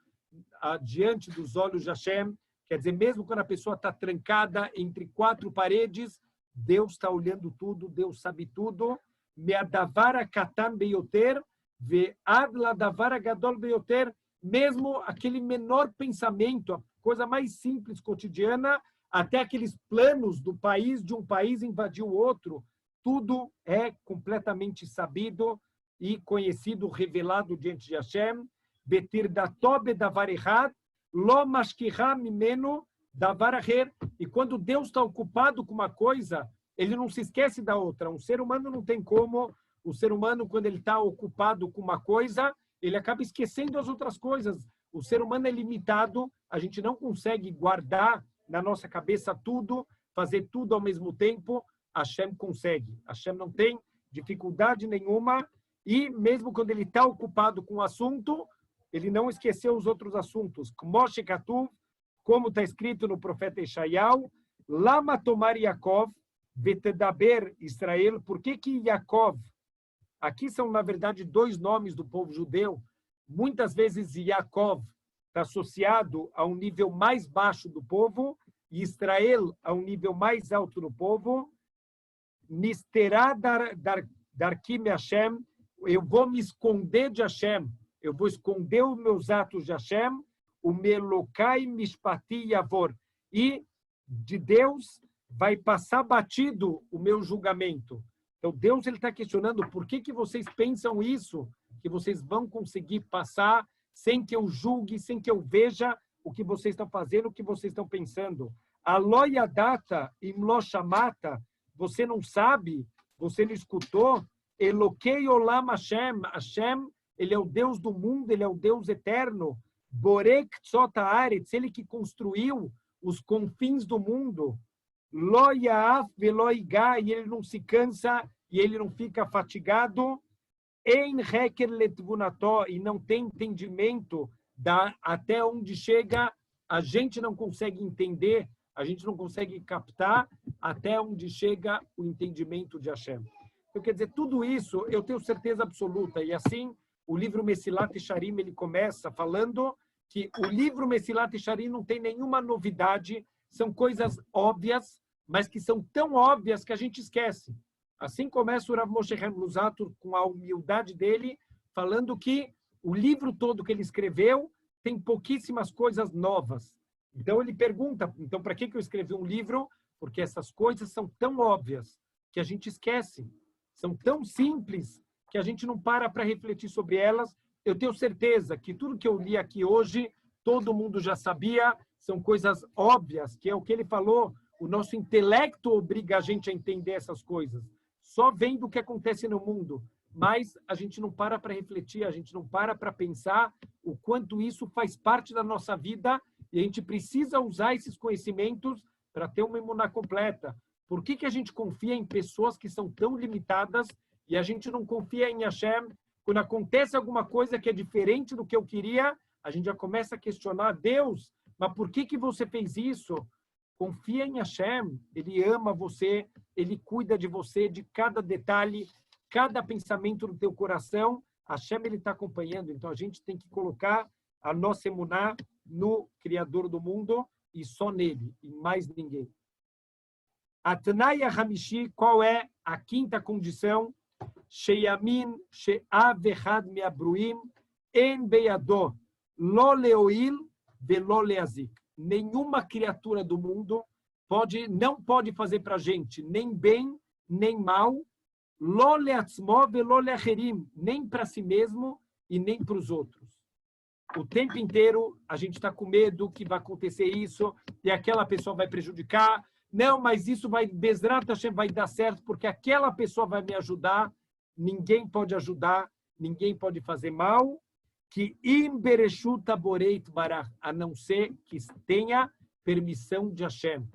diante dos olhos de Hashem. Quer dizer, mesmo quando a pessoa está trancada entre 4 paredes, Deus está olhando tudo, Deus sabe tudo. Mesmo aquele menor pensamento, a coisa mais simples, cotidiana, até aqueles planos do país, de um país invadir o outro, tudo é completamente sabido e conhecido, revelado diante de Hashem. Betir da tobe da varechad, lo mashkiha mimeno da varacher. E quando Deus está ocupado com uma coisa, ele não se esquece da outra. Um ser humano não tem como. O ser humano, quando ele está ocupado com uma coisa, ele acaba esquecendo as outras coisas. O ser humano é limitado, a gente não consegue guardar na nossa cabeça tudo, fazer tudo ao mesmo tempo. Hashem consegue. Hashem não tem dificuldade nenhuma, e mesmo quando ele está ocupado com o assunto, ele não esqueceu os outros assuntos. Como está escrito no profeta Ishaiah, Lama tomar Yaakov, vetedaber Israel. Por que Yaakov? Aqui são, na verdade, dois nomes do povo judeu. Muitas vezes Yaakov está associado a um nível mais baixo do povo e Israel a um nível mais alto do povo. Nisterá darki me Hashem, eu vou me esconder de Hashem, eu vou esconder os meus atos de Hashem, o melokai mishpati yavor, e de Deus vai passar batido o meu julgamento. Então Deus ele está questionando por que vocês pensam isso, que vocês vão conseguir passar sem que eu julgue, sem que eu veja o que vocês estão fazendo, o que vocês estão pensando. Aloia data imlo shamata, você não sabe, você não escutou. Elokei olam Hashem, Hashem, ele é o Deus do mundo, ele é o Deus eterno. Borek tzot haaretz, ele que construiu os confins do mundo. Lo yaaf velo igá, e ele não se cansa e ele não fica fatigado. Ein heker letvunató, e não tem entendimento até onde chega, a gente não consegue entender, a gente não consegue captar até onde chega o entendimento de Hashem. Então, quer dizer, tudo isso eu tenho certeza absoluta. E assim, o livro Mesilat Yesharim, ele começa falando que o livro Mesilat Yesharim não tem nenhuma novidade, são coisas óbvias, mas que são tão óbvias que a gente esquece. Assim começa o Rav Moshe Chaim Luzzatto, com a humildade dele, falando que o livro todo que ele escreveu tem pouquíssimas coisas novas. Então ele pergunta, então para que eu escrevi um livro? Porque essas coisas são tão óbvias que a gente esquece. São tão simples que a gente não para refletir sobre elas. Eu tenho certeza que tudo que eu li aqui hoje, todo mundo já sabia, são coisas óbvias, que é o que ele falou, o nosso intelecto obriga a gente a entender essas coisas. Só vendo o que acontece no mundo, mas a gente não para refletir, a gente não para pensar o quanto isso faz parte da nossa vida e a gente precisa usar esses conhecimentos para ter uma emuná completa. Por que a gente confia em pessoas que são tão limitadas e a gente não confia em Hashem? Quando acontece alguma coisa que é diferente do que eu queria, a gente já começa a questionar Deus, mas por que você fez isso? Confia em Hashem, Ele ama você, Ele cuida de você, de cada detalhe, cada pensamento do teu coração, Hashem ele está acompanhando. Então a gente tem que colocar a nossa emuná no Criador do mundo e só nele, e mais ninguém. Atnaya Hamishi, qual é a quinta condição? Sheyamin she'av echad me'abruim en beyado lo leoil velo leazik. Nenhuma criatura do mundo não pode fazer para a gente nem bem, nem mal, lo leatzmo velo leacherim, nem para si mesmo e nem para os outros. O tempo inteiro a gente está com medo que vai acontecer isso e aquela pessoa vai prejudicar. Não, mas isso vai, Bezrat Hashem, vai dar certo porque aquela pessoa vai me ajudar. Ninguém pode ajudar, ninguém pode fazer mal. Que imbereshuta boreit barach, a não ser que tenha permissão de Hashem.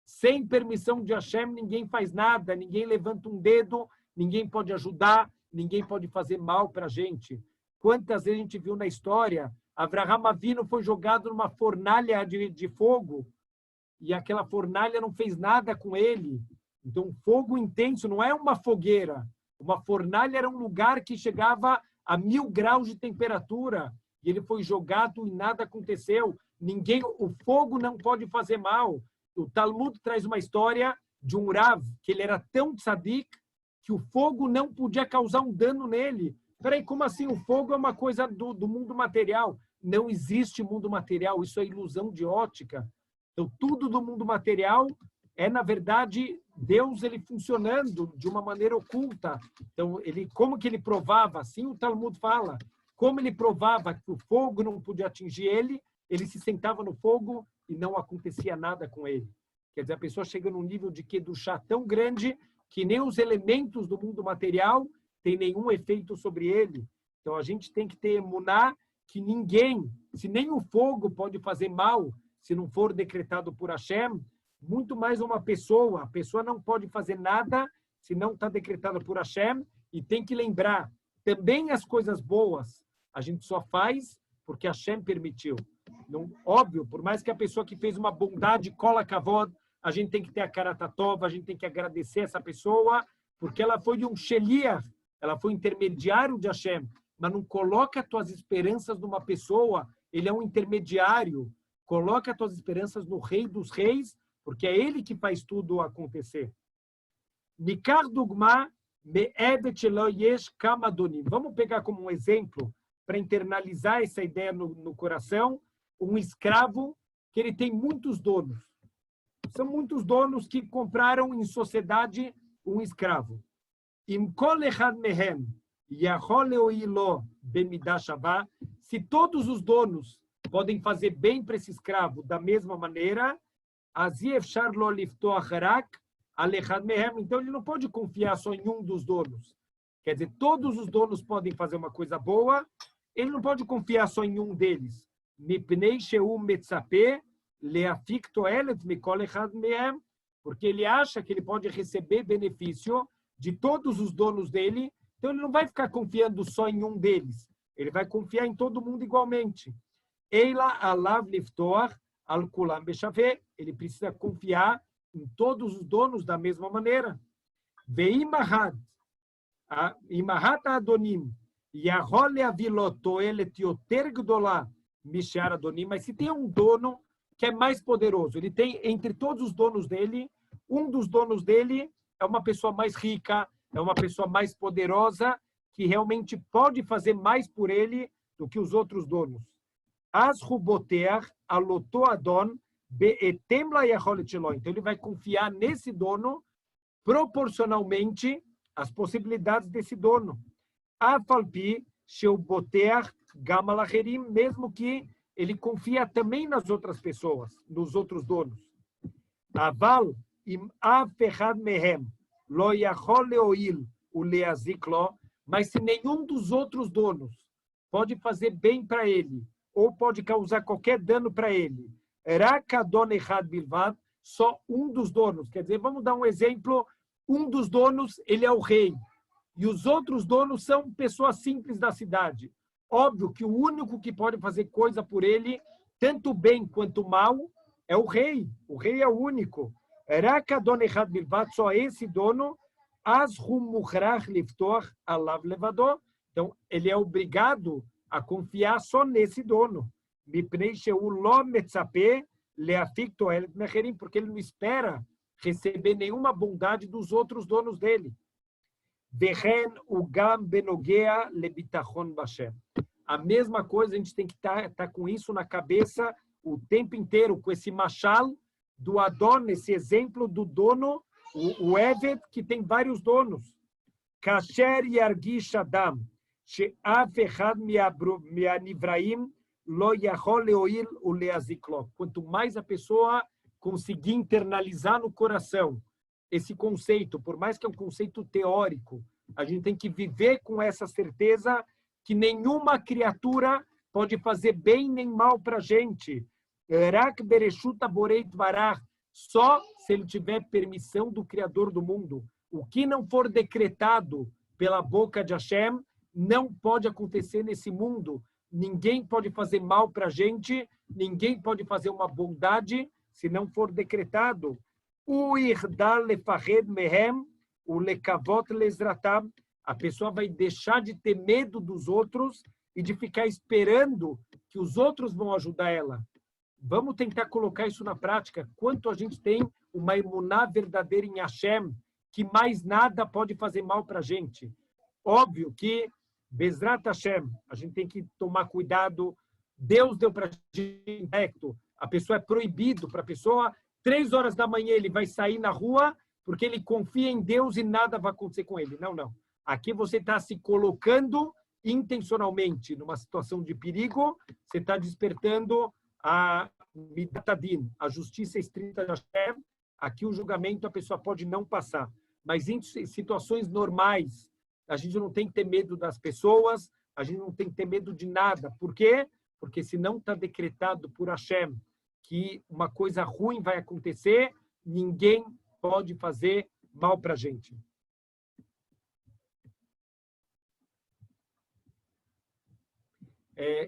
Sem permissão de Hashem, ninguém faz nada, ninguém levanta um dedo, ninguém pode ajudar, ninguém pode fazer mal para a gente. Quantas vezes a gente viu na história, Avraham Avinu foi jogado numa fornalha de fogo e aquela fornalha não fez nada com ele. Então, fogo intenso não é uma fogueira. Uma fornalha era um lugar que chegava a 1000 graus de temperatura e ele foi jogado e nada aconteceu. O fogo não pode fazer mal. O Talmud traz uma história de um Rav, que ele era tão tzadik que o fogo não podia causar um dano nele. Peraí, como assim? O fogo é uma coisa do mundo material. Não existe mundo material, isso é ilusão de ótica. Então, tudo do mundo material é, na verdade, Deus ele funcionando de uma maneira oculta. Então, como que ele provava? Assim o Talmud fala. Como ele provava que o fogo não podia atingir ele, ele se sentava no fogo e não acontecia nada com ele. Quer dizer, a pessoa chega num nível de kedushá tão grande que nem os elementos do mundo material têm nenhum efeito sobre ele. Então, a gente tem que ter emuná que ninguém, se nem o fogo pode fazer mal, se não for decretado por Hashem, muito mais uma pessoa. A pessoa não pode fazer nada se não está decretada por Hashem. E tem que lembrar, também as coisas boas, a gente só faz porque Hashem permitiu. Não, óbvio, por mais que a pessoa que fez uma bondade, cola kavod, a gente tem que ter a karata tova, a gente tem que agradecer essa pessoa, porque ela foi de um sheliach, ela foi intermediário de Hashem, mas não coloca as tuas esperanças numa pessoa, ele é um intermediário. Coloca as tuas esperanças no Rei dos Reis, porque é ele que faz tudo acontecer. Nikar dugma me'edet shelo yesh kama adonim. Vamos pegar como um exemplo, para internalizar essa ideia no coração, um escravo que ele tem muitos donos. São muitos donos que compraram em sociedade um escravo. Im kol echad mehem yachol leoilo bemidah shavah, se todos os donos podem fazer bem para esse escravo da mesma maneira, então ele não pode confiar só em um dos donos. Quer dizer, todos os donos podem fazer uma coisa boa, ele não pode confiar só em um deles. Porque ele acha que ele pode receber benefício de todos os donos dele, então ele não vai ficar confiando só em um deles, ele vai confiar em todo mundo igualmente. Eila alav liftoach al kulam beshaveh. Ele precisa confiar em todos os donos da mesma maneira. Veimahad adonim yahol leavilot toelet yoter gdolah mishar adonim. Mas se tem um dono que é mais poderoso, ele tem entre todos os donos dele, um dos donos dele é uma pessoa mais rica, é uma pessoa mais poderosa, que realmente pode fazer mais por ele do que os outros donos. Então ele vai confiar nesse dono proporcionalmente às possibilidades desse dono. Mesmo que ele confia também nas outras pessoas, nos outros donos. Mas se nenhum dos outros donos pode fazer bem para ele, ou pode causar qualquer dano para ele, só um dos donos. Quer dizer, vamos dar um exemplo, um dos donos, ele é o rei, e os outros donos são pessoas simples da cidade. Óbvio que o único que pode fazer coisa por ele, tanto bem quanto mal, é o rei. O rei é o único. Só esse dono, então, ele é obrigado a confiar só nesse dono. Porque ele não espera receber nenhuma bondade dos outros donos dele. A mesma coisa, a gente tem que estar com isso na cabeça o tempo inteiro, com esse machal do Adon, esse exemplo do dono, o Evet, que tem vários donos. Kasher yargish Adam, she'af echad mi'anivraim lo yachol leoil uleaziklo. Quanto mais a pessoa conseguir internalizar no coração esse conceito, por mais que é um conceito teórico, a gente tem que viver com essa certeza que nenhuma criatura pode fazer bem nem mal para a gente. Rak bereshuta boreit barach, só se ele tiver permissão do Criador do mundo. O que não for decretado pela boca de Hashem não pode acontecer nesse mundo. Ninguém pode fazer mal para a gente, ninguém pode fazer uma bondade se não for decretado. A pessoa vai deixar de ter medo dos outros e de ficar esperando que os outros vão ajudar ela. Vamos tentar colocar isso na prática. Quanto a gente tem uma emuná verdadeira em Hashem, que mais nada pode fazer mal para a gente. Óbvio que, Bezrat Hashem, a gente tem que tomar cuidado. Deus deu para a gente, a pessoa é proibido para a pessoa, 3 horas da manhã ele vai sair na rua porque ele confia em Deus e nada vai acontecer com ele. Não, não. Aqui você está se colocando intencionalmente numa situação de perigo, você está despertando a Midatadin, a justiça estrita de Hashem. Aqui o julgamento a pessoa pode não passar. Mas em situações normais, a gente não tem que ter medo das pessoas, a gente não tem que ter medo de nada. Por quê? Porque se não está decretado por Hashem que uma coisa ruim vai acontecer, ninguém pode fazer mal para a gente.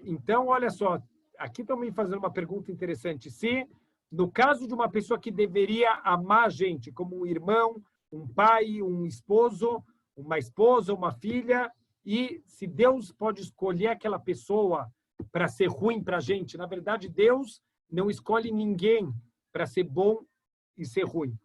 Então, olha só, aqui também fazendo uma pergunta interessante. Se, no caso de uma pessoa que deveria amar a gente, como um irmão, um pai, um esposo, uma esposa, uma filha, e se Deus pode escolher aquela pessoa para ser ruim para a gente, na verdade, Deus não escolhe ninguém para ser bom e ser ruim.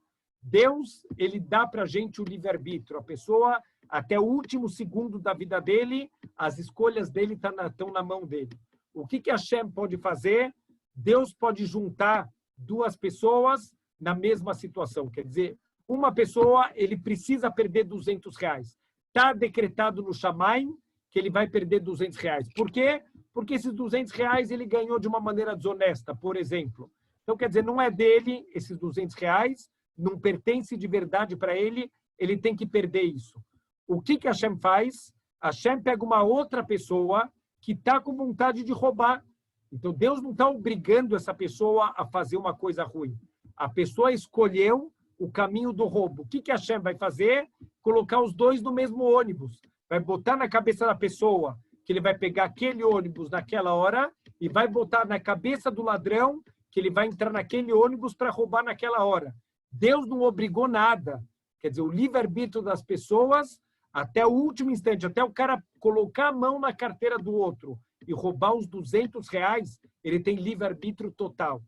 Deus, ele dá para a gente o livre-arbítrio. A pessoa, até o último segundo da vida dele, as escolhas dele estão na mão dele. O que Hashem pode fazer? Deus pode juntar duas pessoas na mesma situação. Quer dizer, uma pessoa, ele precisa perder R$200. Está decretado no Shamaim que ele vai perder R$200. Por quê? Porque esses R$200 ele ganhou de uma maneira desonesta, por exemplo. Então, quer dizer, não é dele esses R$200, não pertence de verdade para ele, ele tem que perder isso. O que Hashem faz? Hashem pega uma outra pessoa que está com vontade de roubar. Então, Deus não está obrigando essa pessoa a fazer uma coisa ruim. A pessoa escolheu o caminho do roubo. O que Hashem vai fazer? Colocar os dois no mesmo ônibus. Vai botar na cabeça da pessoa que ele vai pegar aquele ônibus naquela hora e vai botar na cabeça do ladrão que ele vai entrar naquele ônibus para roubar naquela hora. Deus não obrigou nada. Quer dizer, o livre-arbítrio das pessoas, até o último instante, até o cara colocar a mão na carteira do outro e roubar os R$200, ele tem livre-arbítrio total.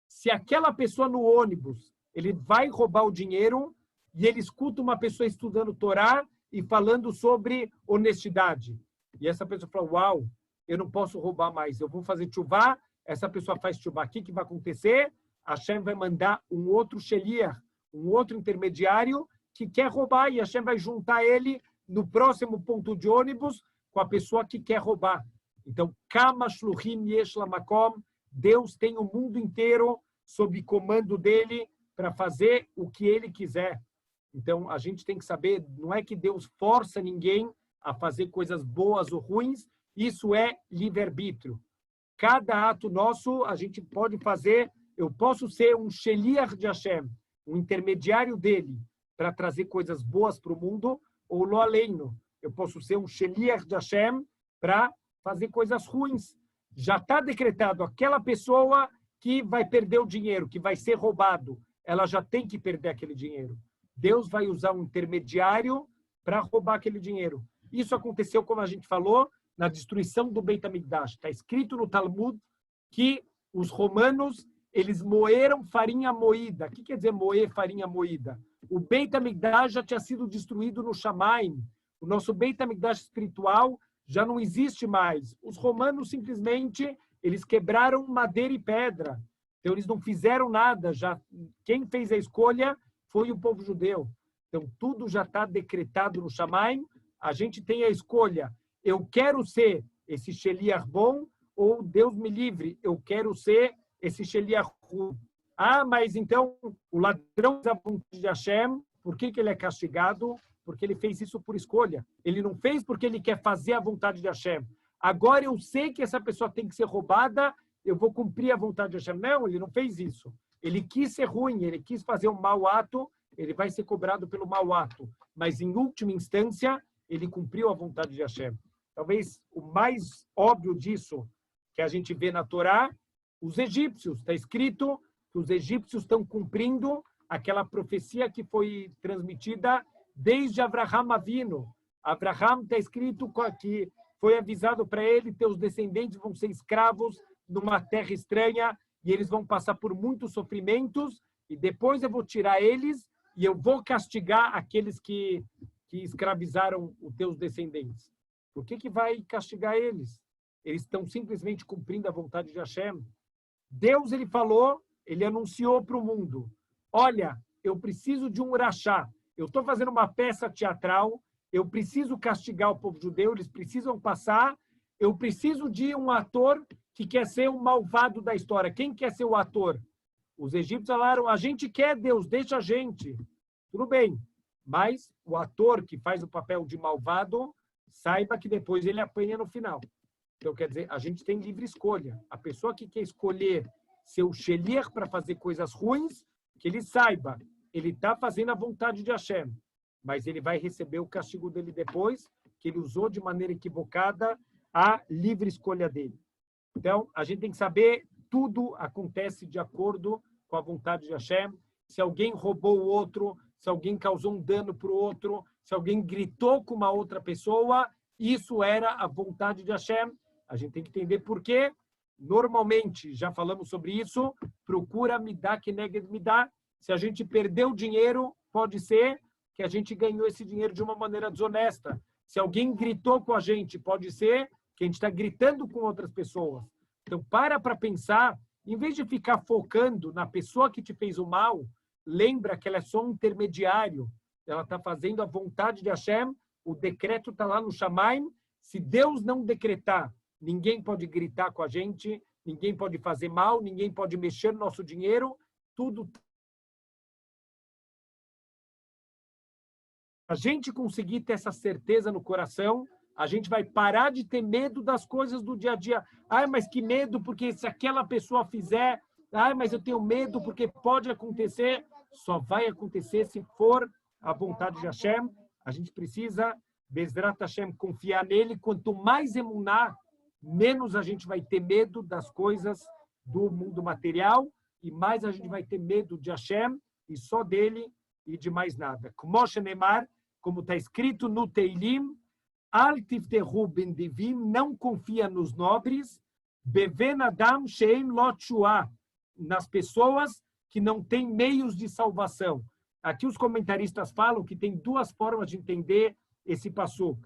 Se aquela pessoa no ônibus, ele vai roubar o dinheiro e ele escuta uma pessoa estudando Torá e falando sobre honestidade. E essa pessoa fala, uau, eu não posso roubar mais, eu vou fazer tchuvá, essa pessoa faz tchuvá. O que vai acontecer? Hashem vai mandar um outro sheliach, um outro intermediário que quer roubar e Hashem vai juntar ele no próximo ponto de ônibus com a pessoa que quer roubar. Então, Kama Shluchim Yesh Lamakom, Deus tem o mundo inteiro sob comando dele para fazer o que ele quiser. Então, a gente tem que saber, não é que Deus força ninguém a fazer coisas boas ou ruins, isso é livre-arbítrio. Cada ato nosso, a gente pode fazer, eu posso ser um sheliach de Hashem, um intermediário dele, para trazer coisas boas para o mundo, ou lo aleino, eu posso ser um sheliach de Hashem para fazer coisas ruins. Já está decretado, aquela pessoa que vai perder o dinheiro, que vai ser roubado, ela já tem que perder aquele dinheiro. Deus vai usar um intermediário para roubar aquele dinheiro. Isso aconteceu, como a gente falou, na destruição do Beit HaMikdash. Está escrito no Talmud que os romanos, eles moeram farinha moída. O que quer dizer moer farinha moída? O Beit HaMikdash já tinha sido destruído no Shamaim. O nosso Beit HaMikdash espiritual já não existe mais. Os romanos simplesmente, eles quebraram madeira e pedra. Então, eles não fizeram nada. Já quem fez a escolha foi o povo judeu. Então, tudo já está decretado no Shamaim. A gente tem a escolha. Eu quero ser esse sheliach bom ou Deus me livre, eu quero ser esse sheliach ruim. Ah, mas então o ladrão da vontade de Hashem, por que ele é castigado? Porque ele fez isso por escolha. Ele não fez porque ele quer fazer a vontade de Hashem. Agora eu sei que essa pessoa tem que ser roubada, eu vou cumprir a vontade de Hashem. Não, ele não fez isso. Ele quis ser ruim, ele quis fazer um mau ato, ele vai ser cobrado pelo mau ato. Mas, em última instância, ele cumpriu a vontade de Hashem. Talvez o mais óbvio disso que a gente vê na Torá, os egípcios. Está escrito que os egípcios estão cumprindo aquela profecia que foi transmitida desde Abraham Avino. Abraham está escrito que foi avisado para ele, teus descendentes vão ser escravos numa terra estranha e eles vão passar por muitos sofrimentos e depois eu vou tirar eles e eu vou castigar aqueles que escravizaram os teus descendentes. Por que vai castigar eles? Eles estão simplesmente cumprindo a vontade de Hashem. Deus, ele falou, ele anunciou para o mundo, olha, eu preciso de um rachá. Eu estou fazendo uma peça teatral, eu preciso castigar o povo judeu, eles precisam passar, eu preciso de um ator que quer ser o malvado da história. Quem quer ser o ator? Os egípcios falaram, a gente quer Deus, deixa a gente. Tudo bem, mas o ator que faz o papel de malvado, saiba que depois ele apanha no final. Então, quer dizer, a gente tem livre escolha. A pessoa que quer escolher ser o sheliach para fazer coisas ruins, que ele saiba, ele está fazendo a vontade de Hashem, mas ele vai receber o castigo dele depois, que ele usou de maneira equivocada a livre escolha dele. Então, a gente tem que saber, tudo acontece de acordo com a vontade de Hashem. Se alguém roubou o outro, se alguém causou um dano para o outro, se alguém gritou com uma outra pessoa, isso era a vontade de Hashem. A gente tem que entender por quê. Normalmente, já falamos sobre isso, procura midá que neged midá. Se a gente perdeu dinheiro, pode ser que a gente ganhou esse dinheiro de uma maneira desonesta. Se alguém gritou com a gente, pode ser que a gente está gritando com outras pessoas. Então, para pensar, em vez de ficar focando na pessoa que te fez o mal, lembra que ela é só um intermediário. Ela está fazendo a vontade de Hashem, o decreto está lá no Shamaim. Se Deus não decretar, ninguém pode gritar com a gente, ninguém pode fazer mal, ninguém pode mexer no nosso dinheiro, tudo. A gente conseguir ter essa certeza no coração, a gente vai parar de ter medo das coisas do dia a dia. Ai, mas que medo, porque se aquela pessoa fizer... Ai, mas eu tenho medo porque pode acontecer. Só vai acontecer se for a vontade de Hashem. A gente precisa, Bezrat Hashem, confiar nele. Quanto mais emuná, menos a gente vai ter medo das coisas do mundo material e mais a gente vai ter medo de Hashem e só dele e de mais nada. Como está escrito no Teilim, Al tiftehu ben divim, não confia nos nobres, beven adam sheim lot shua, nas pessoas que não têm meios de salvação. Aqui os comentaristas falam que tem duas formas de entender esse passuco.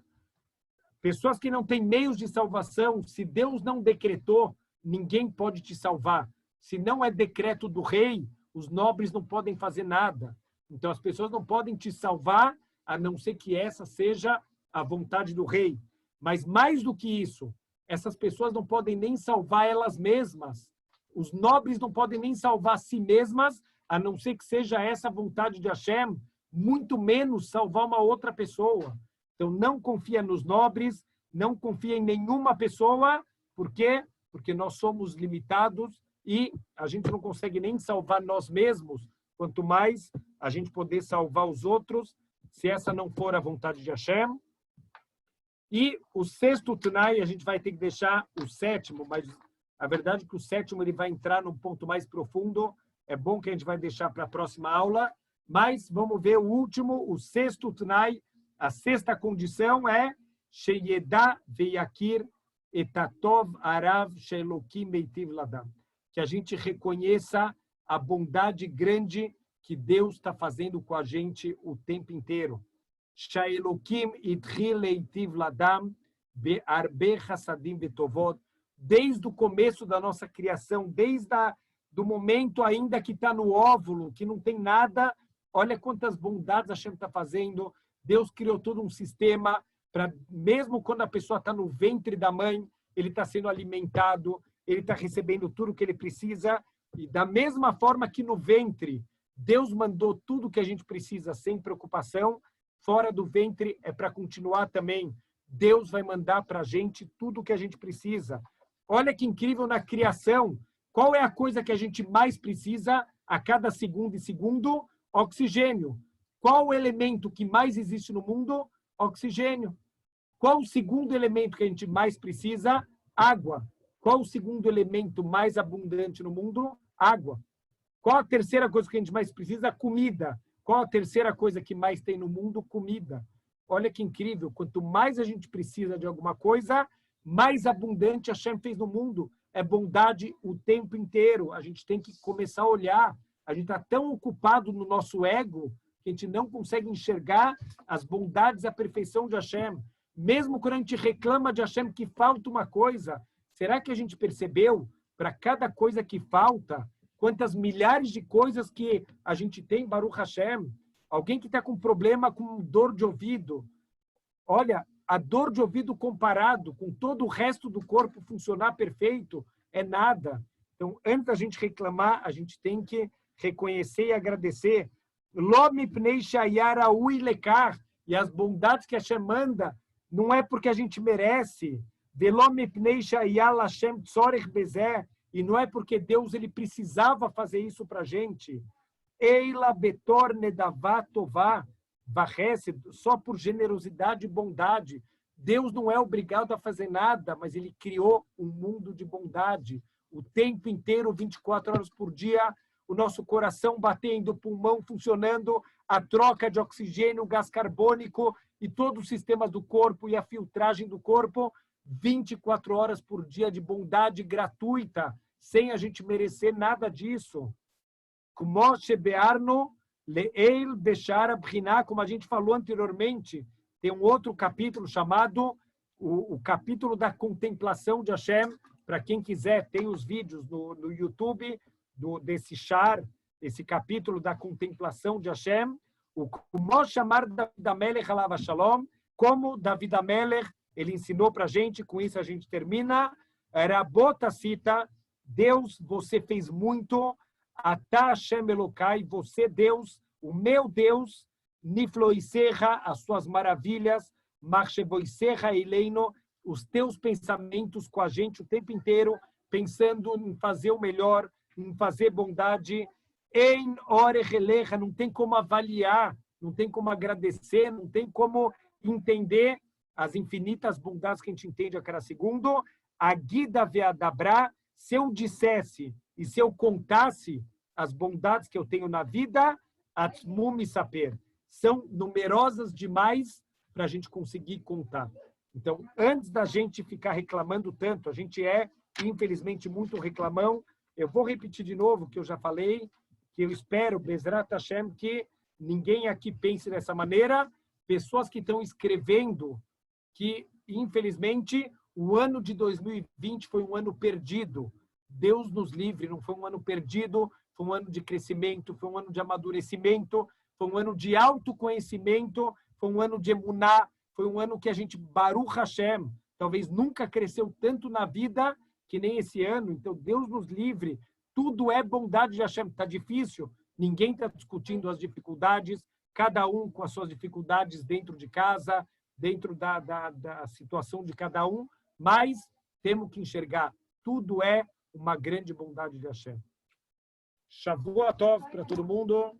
Pessoas que não têm meios de salvação, se Deus não decretou, ninguém pode te salvar. Se não é decreto do rei, os nobres não podem fazer nada. Então as pessoas não podem te salvar, a não ser que essa seja a vontade do rei. Mas mais do que isso, essas pessoas não podem nem salvar elas mesmas. Os nobres não podem nem salvar si mesmas, a não ser que seja essa a vontade de Hashem, muito menos salvar uma outra pessoa. Então não confia nos nobres, não confia em nenhuma pessoa. Por quê? Porque nós somos limitados e a gente não consegue nem salvar nós mesmos, quanto mais a gente poder salvar os outros, se essa não for a vontade de Hashem. E o sexto Tanai, a gente vai ter que deixar o sétimo, mas a verdade é que o sétimo ele vai entrar num ponto mais profundo. É bom que a gente vai deixar para a próxima aula, mas vamos ver o último, o sexto Tanai. A sexta condição é Sheyedá veyakir etatov arav shelokim meitiv ladam, que a gente reconheça a bondade grande que Deus está fazendo com a gente o tempo inteiro. Shaelokim itchil leitiv ladam be'arbe chassadim betovot, desde o começo da nossa criação, desde do momento ainda que está no óvulo, que não tem nada, olha quantas bondades a Hashem está fazendo. Deus criou todo um sistema para, mesmo quando a pessoa está no ventre da mãe, ele está sendo alimentado, ele está recebendo tudo que ele precisa. E da mesma forma que no ventre, Deus mandou tudo que a gente precisa sem preocupação, fora do ventre é para continuar também. Deus vai mandar para a gente tudo o que a gente precisa. Olha que incrível na criação. Qual é a coisa que a gente mais precisa a cada segundo e segundo? Oxigênio. Qual o elemento que mais existe no mundo? Oxigênio. Qual o segundo elemento que a gente mais precisa? Água. Qual o segundo elemento mais abundante no mundo? Água. Qual a terceira coisa que a gente mais precisa? Comida. Qual a terceira coisa que mais tem no mundo? Comida. Olha que incrível. Quanto mais a gente precisa de alguma coisa, mais abundante a Hashem fez no mundo. É bondade o tempo inteiro. A gente tem que começar a olhar. A gente está tão ocupado no nosso ego que a gente não consegue enxergar as bondades e a perfeição de Hashem. Mesmo quando a gente reclama de Hashem que falta uma coisa, será que a gente percebeu, para cada coisa que falta, quantas milhares de coisas que a gente tem, Baruch Hashem? Alguém que está com problema com dor de ouvido. Olha, a dor de ouvido comparado com todo o resto do corpo funcionar perfeito é nada. Então, antes da gente reclamar, a gente tem que reconhecer e agradecer. E as bondades que Hashem manda não é porque a gente merece. E não é porque Deus ele precisava fazer isso para a gente. Eila betor nedavat tová, só por generosidade e bondade. Deus não é obrigado a fazer nada, mas ele criou um mundo de bondade. O tempo inteiro, 24 horas por dia, o nosso coração batendo, o pulmão funcionando, a troca de oxigênio, gás carbônico e todos os sistemas do corpo e a filtragem do corpo, 24 horas por dia de bondade gratuita, sem a gente merecer nada disso. Como a gente falou anteriormente, tem um outro capítulo chamado o capítulo da contemplação de Hashem. Para quem quiser, tem os vídeos no YouTube desse Shar, esse capítulo da contemplação de Hashem. O como chamar David Amelech alav shalom, como David Amelech, ele ensinou para a gente, com isso a gente termina. Rabot cita, Deus, você fez muito, Atah Hashem Elokai, você Deus, o meu Deus, Nifloiserra, as suas maravilhas, Marchevoiserra Eleino, os teus pensamentos com a gente o tempo inteiro, pensando em fazer o melhor, em fazer bondade. Em Orechelecha, não tem como avaliar, não tem como agradecer, não tem como entender as infinitas bondades que a gente entende a cada segundo. A Guida Veadabra, se eu dissesse e se eu contasse as bondades que eu tenho na vida, Atzmum Saper, são numerosas demais para a gente conseguir contar. Então, antes da gente ficar reclamando tanto, a gente é, infelizmente, muito reclamão. Eu vou repetir de novo o que eu já falei, que eu espero, Bezrat Hashem, que ninguém aqui pense dessa maneira. Pessoas que estão escrevendo que, infelizmente, o ano de 2020 foi um ano perdido. Deus nos livre, não foi um ano perdido, foi um ano de crescimento, foi um ano de amadurecimento, foi um ano de autoconhecimento, foi um ano de emuná, foi um ano que a gente, Baruch Hashem, talvez nunca cresceu tanto na vida que nem esse ano. Então, Deus nos livre. Tudo é bondade de Hashem. Está difícil, ninguém está discutindo as dificuldades, cada um com as suas dificuldades dentro de casa, dentro da situação de cada um, mas temos que enxergar, tudo é uma grande bondade de Hashem. Shavua Tov para todo mundo.